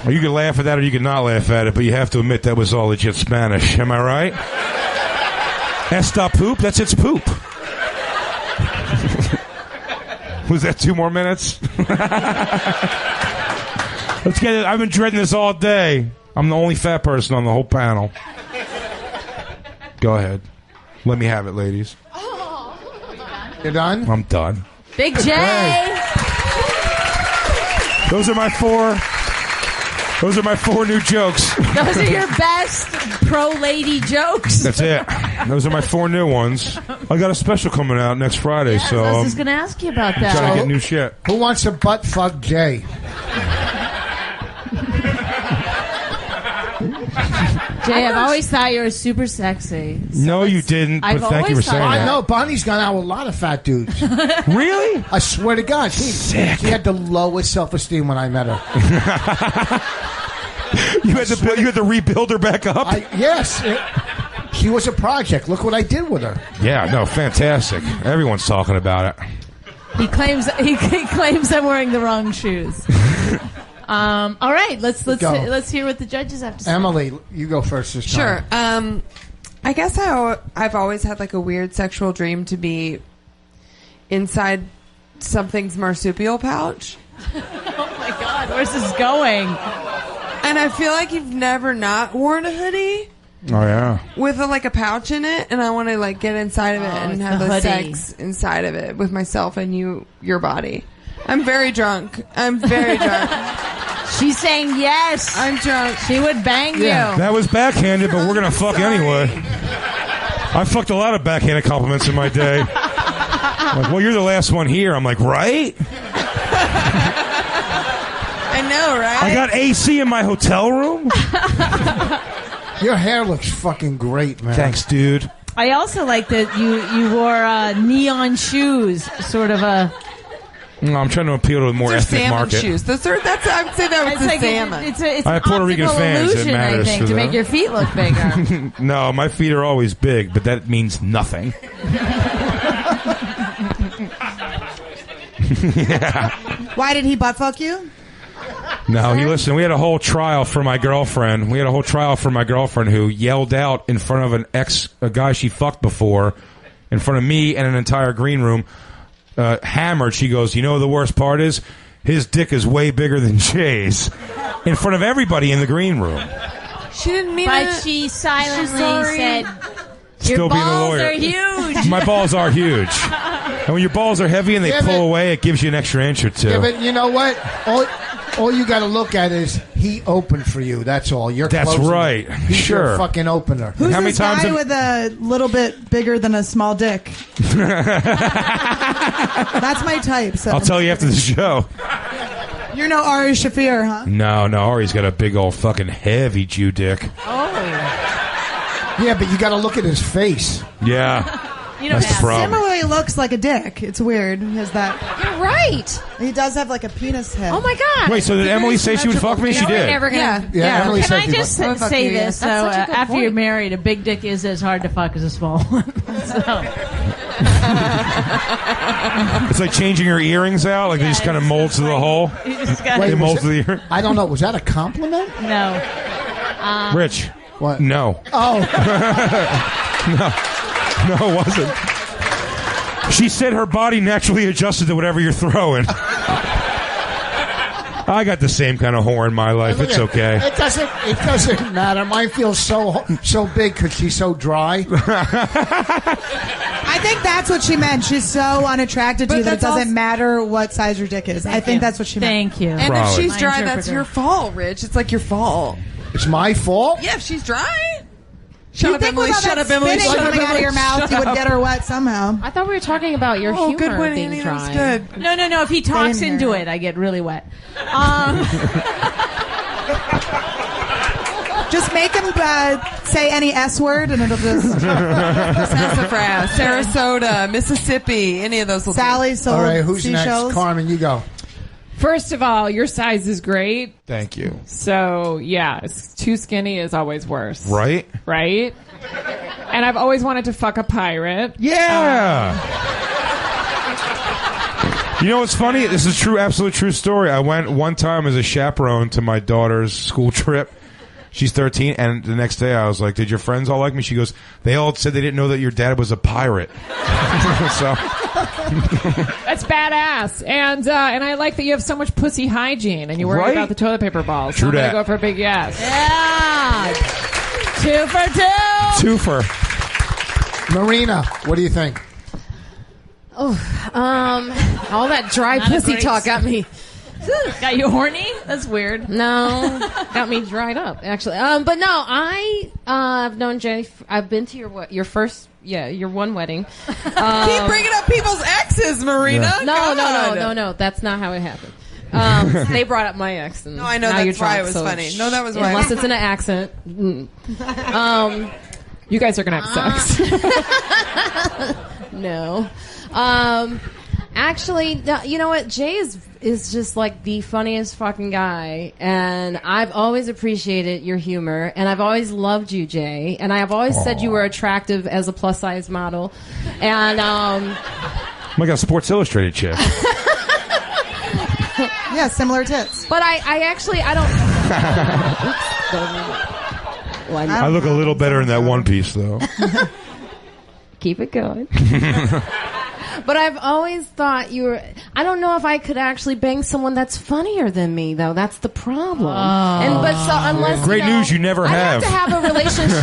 Well, you can laugh at that or you can not laugh at it, but you have to admit that was all legit Spanish. Am I right? Hasta poop? That's its poop. Was that 2 more minutes? Let's get it. I've been dreading this all day. I'm the only fat person on the whole panel. Go ahead. Let me have it, ladies. You're done? I'm done. Big J. Those are my 4 new jokes. Those are your best pro lady jokes. That's it. Those are my 4 new ones. I got a special coming out next Friday, so I was just going to ask you about that. I'm trying to get new shit. Who wants to butt fuck Jay? Jay, I've always thought you were super sexy. No, you didn't. But I've thank you for always saying thought that. I know Bonnie's gone out with a lot of fat dudes. Really? I swear to God, she had the lowest self-esteem when I met her. You had to rebuild her back up. Yes. She was a project. Look what I did with her. Yeah, no, fantastic. Everyone's talking about it. He claims I'm wearing the wrong shoes. All right, let's hear what the judges have to say. Emily, you go first this time. Sure. I guess I've always had like a weird sexual dream to be inside something's marsupial pouch. Oh my God, where's this going? And I feel like you've never not worn a hoodie. Oh yeah. With a pouch in it, and I want to like get inside of it and have the sex inside of it with myself and your body. I'm very drunk. She's saying yes. I'm drunk. She would bang you. That was backhanded, but we're gonna fuck anyway. I fucked a lot of backhanded compliments in my day. Like, well, you're the last one here. I'm like, right? I know, right? I got AC in my hotel room. Your hair looks fucking great, man. Thanks, dude. I also like that you wore neon shoes, sort of a. No, I'm trying to appeal to a more ethnic salmon market. shoes. I would say that was the salmon. It's I have Puerto Rican fans. Illusion, It matters I think, to to them. make your feet look bigger. No, my feet are always big, but that means nothing. Yeah. Why did he butt fuck you? No, listen, we had a whole trial for my girlfriend. Who yelled out in front of a guy she fucked before, in front of me and an entire green room, hammered. She goes, you know the worst part is? His dick is way bigger than Jay's. In front of everybody in the green room. She didn't mean but it. she silently said, Still your being a balls lawyer. are huge. My balls are huge. And when your balls are heavy and they pull away, it gives you an extra inch or two. Yeah, but you know what? All you got to look at is he opened for you. That's all. That's closing. right. He's Sure. your fucking opener. Who's this guy with a little bit bigger than a small dick? That's my type. So I'll tell you after the show. You're no Ari Shaffir, huh? No, Ari's got a big old fucking heavy Jew dick. Oh. Yeah, but you got to look at his face. Yeah. That's the problem. Similarly looks like a dick. It's weird. He has that. You're right. He does have like a penis head. Oh my God. Wait, so did Emily say she would fuck me? She did. Never gonna. Yeah, Emily Can said I she just would. say this? So That's such a good after point. you're married, a big dick is as hard to fuck as a small one. It's like changing your earrings out. Like they just kind of mold to the hole. You just gotta- They Wait, mold was to the it- ear. I don't know. Was that a compliment? No. Rich. What? No. Oh. No, it wasn't. She said her body naturally adjusted to whatever you're throwing. I got the same kind of whore in my life. Look It's at- okay. It doesn't matter. Mine feels so big because she's so dry. I think that's what she meant. She's so unattracted to But you that it that's doesn't matter what size your dick is. I think that's what she meant. Thank you. And Probably. if she's My dry, that's interpreter. your fault, Rich. It's like your fault. It's my fault? Yeah, if she's dry. You Shut up, think Emily. with all Shut that up, Emily. spitting Shut up, coming out of Emily. your mouth, Shut you would up. get her wet somehow. I thought we were talking about your humor good point, being Annie. dry. That was good. No. If he talks Same into here. it, I get really wet. Just make him say any S word and it'll just... Sassafras, Sarasota, Mississippi, any of those will do. Sally sold All right, who's seashells. next? Carmen, you go. First of all, your size is great. Thank you. So, yeah, too skinny is always worse. Right? Right? And I've always wanted to fuck a pirate. Yeah. You know what's funny? This is true, absolute true story. I went one time as a chaperone to my daughter's school trip. She's 13, and the next day I was like, "Did your friends all like me?" She goes, "They all said they didn't know that your dad was a pirate." So That's badass. And I like that you have so much pussy hygiene and you worry Right? about the toilet paper balls. True I'm going that. to go for a big yes. Yeah. 2 for 2. twofer. Marina, what do you think? Oh, all that dry Not a pussy great talk got me. Got you horny? That's weird. No, got me dried up actually. But no, I've known Jay. I've been to your one wedding. Keep bringing up people's exes, Marina. No, God. no. That's not how it happened. They brought up my ex. And No, I know, now that's you're why drunk, it was so funny. No, that was why. Unless it's in an accent. You guys are gonna have sex. No. Actually, you know what? Jay is just like the funniest fucking guy, and I've always appreciated your humor, and I've always loved you, Jay, and I've always said you were attractive as a plus size model, and Oh my God, Sports Illustrated chick. Yeah, similar tits. But I don't. I look a little better in that one piece, though. Keep it going. But I've always thought you were. I don't know if I could actually bang someone that's funnier than me, though. That's the problem. Unless Great news, you never have. I have to have a relationship.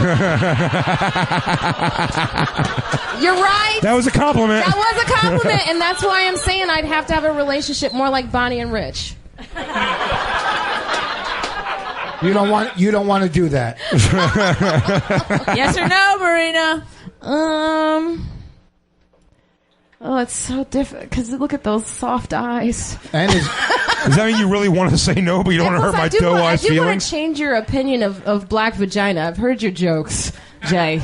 You're right. That was a compliment. That was a compliment, and that's why I'm saying I'd have to have a relationship more like Bonnie and Rich. You don't want to do that. Yes or no, Marina? Oh, it's so different because look at those soft eyes. And does that mean you really want to say no, but you don't want to hurt my doe eyes I do want feelings? to change your opinion of black vagina. I've heard your jokes, Jay,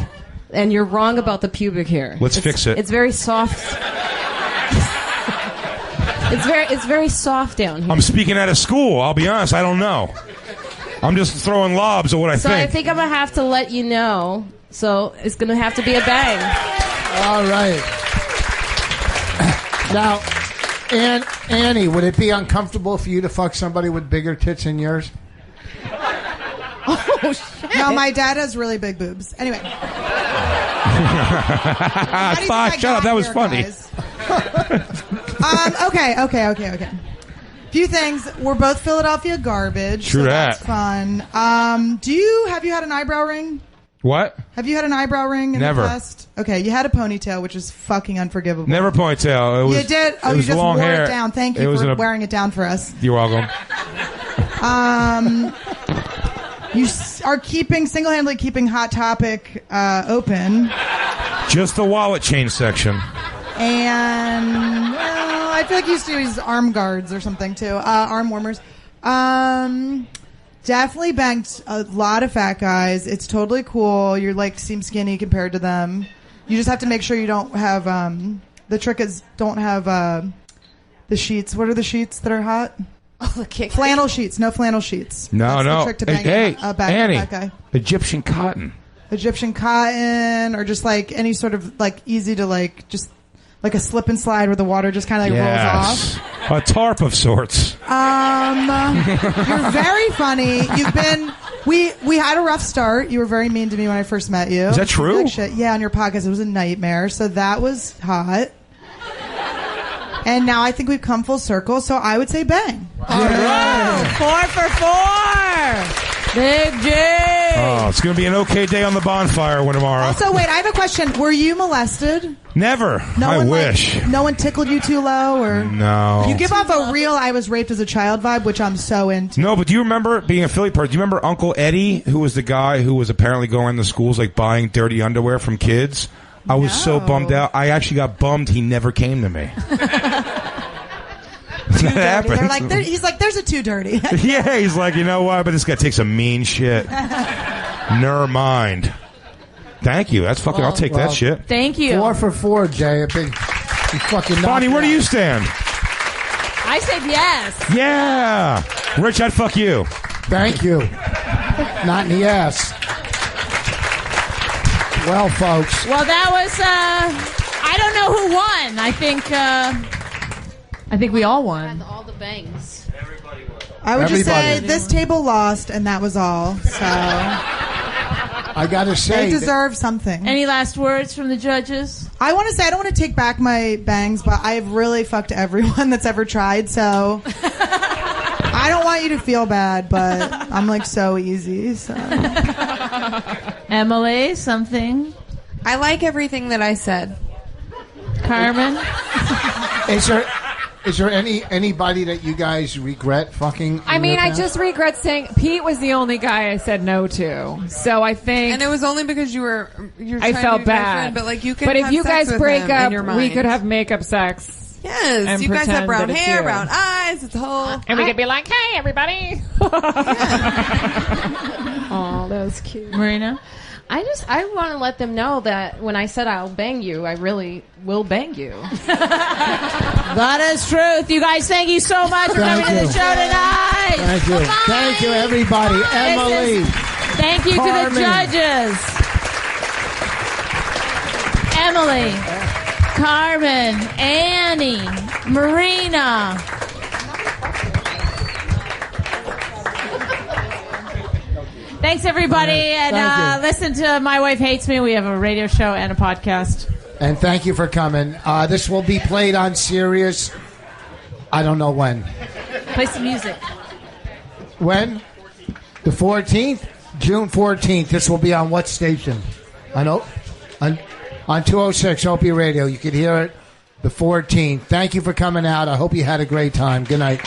and you're wrong about the pubic hair. Let's fix it. It's very soft. It's very soft down here. I'm speaking out of school. I'll be honest. I don't know. I'm just throwing lobs at what I So think. I think I'm gonna have to let you know. So it's gonna have to be a bang. All right. Now, Annie, would it be uncomfortable for you to fuck somebody with bigger tits than yours? Oh, shit. No, my dad has really big boobs. Anyway. Shut up. That was funny. Okay. Few things. We're both Philadelphia garbage. True so that. That's fun. Have you had an eyebrow ring? What? Have you had an eyebrow ring in Never. the past? Okay, you had a ponytail, which is fucking unforgivable. Never ponytail. It was, You did? Oh, it you was just long wore hair. it down. Thank you for wearing it down for us. You're welcome. You are single-handedly keeping Hot Topic open. Just the wallet chain section. And I feel like you used to use arm guards or something too. Arm warmers. Definitely banged a lot of fat guys. It's totally cool. You're seem skinny compared to them. You just have to make sure you don't have the trick is don't have the sheets. What are the sheets that are hot? Oh, the kick. Flannel sheets. No flannel sheets. No, That's no. the trick to bang Hey, a fat Annie. guy. Egyptian cotton. Egyptian cotton, or just any sort of easy to just like a slip and slide where the water just kind of rolls off. A tarp of sorts. You're very funny. You've been. We had a rough start. You were very mean to me when I first met you. Is that true? Like shit. Yeah, on your podcast, it was a nightmare. So that was hot. And now I think we've come full circle. So I would say bang. Oh, 4 for 4. Big J. Oh, it's going to be an okay day on the bonfire tomorrow. Also, wait, I have a question. Were you molested? Never. I wish. No one tickled you too low, or No. You give off a real "I was raped as a child" vibe, which I'm so into. No, but do you remember being a Philly person? Do you remember Uncle Eddie, who was the guy who was apparently going to schools buying dirty underwear from kids? I was so bummed out. I actually got bummed he never came to me. That happens. They're like, he's like, there's a too dirty. Yeah, he's like, you know what? But this guy takes some mean shit. Never mind. Thank you. That's fucking. I'll take that shit. Thank you. 4 for 4, Jay. A big fucking. Bonnie, where do you stand? I said yes. Yeah, Rich, I'd fuck you. Thank you. Not in the ass. Well, folks. Well, that was. I don't know who won. I think we all won. All the bangs. I would just say Everybody. this table lost, and that was all. So I gotta say, they deserve something. Any last words from the judges? I want to say I don't want to take back my bangs, but I've really fucked everyone that's ever tried. So I don't want you to feel bad, but I'm so easy. So Emily, something. I like everything that I said. Carmen. Is there anybody that you guys regret fucking? I mean, I just regret saying Pete was the only guy I said no to. So I think, and it was only because I felt bad. but you can. But if have you sex guys with break him up, in your we mind. could have makeup sex. Yes, And you guys have pretend brown that it's hair, you. brown eyes. It's a whole. And we could be like, hey, everybody. Oh, that was cute. Marina? I want to let them know that when I said I'll bang you, I really will bang you. That is truth. You guys, thank you so much for coming to the show tonight. Thank you. Bye-bye. Thank you, everybody. Emily. Thank you Carmen. to the judges. Emily, Carmen, Annie, Marina. Thanks, everybody. And Thank you. listen to My Wife Hates Me. We have a radio show and a podcast. And thank you for coming. This will be played on Sirius. I don't know when. Play some music. When? The 14th? June 14th. This will be on what station? On 206 Opie Radio. You can hear it the 14th. Thank you for coming out. I hope you had a great time. Good night.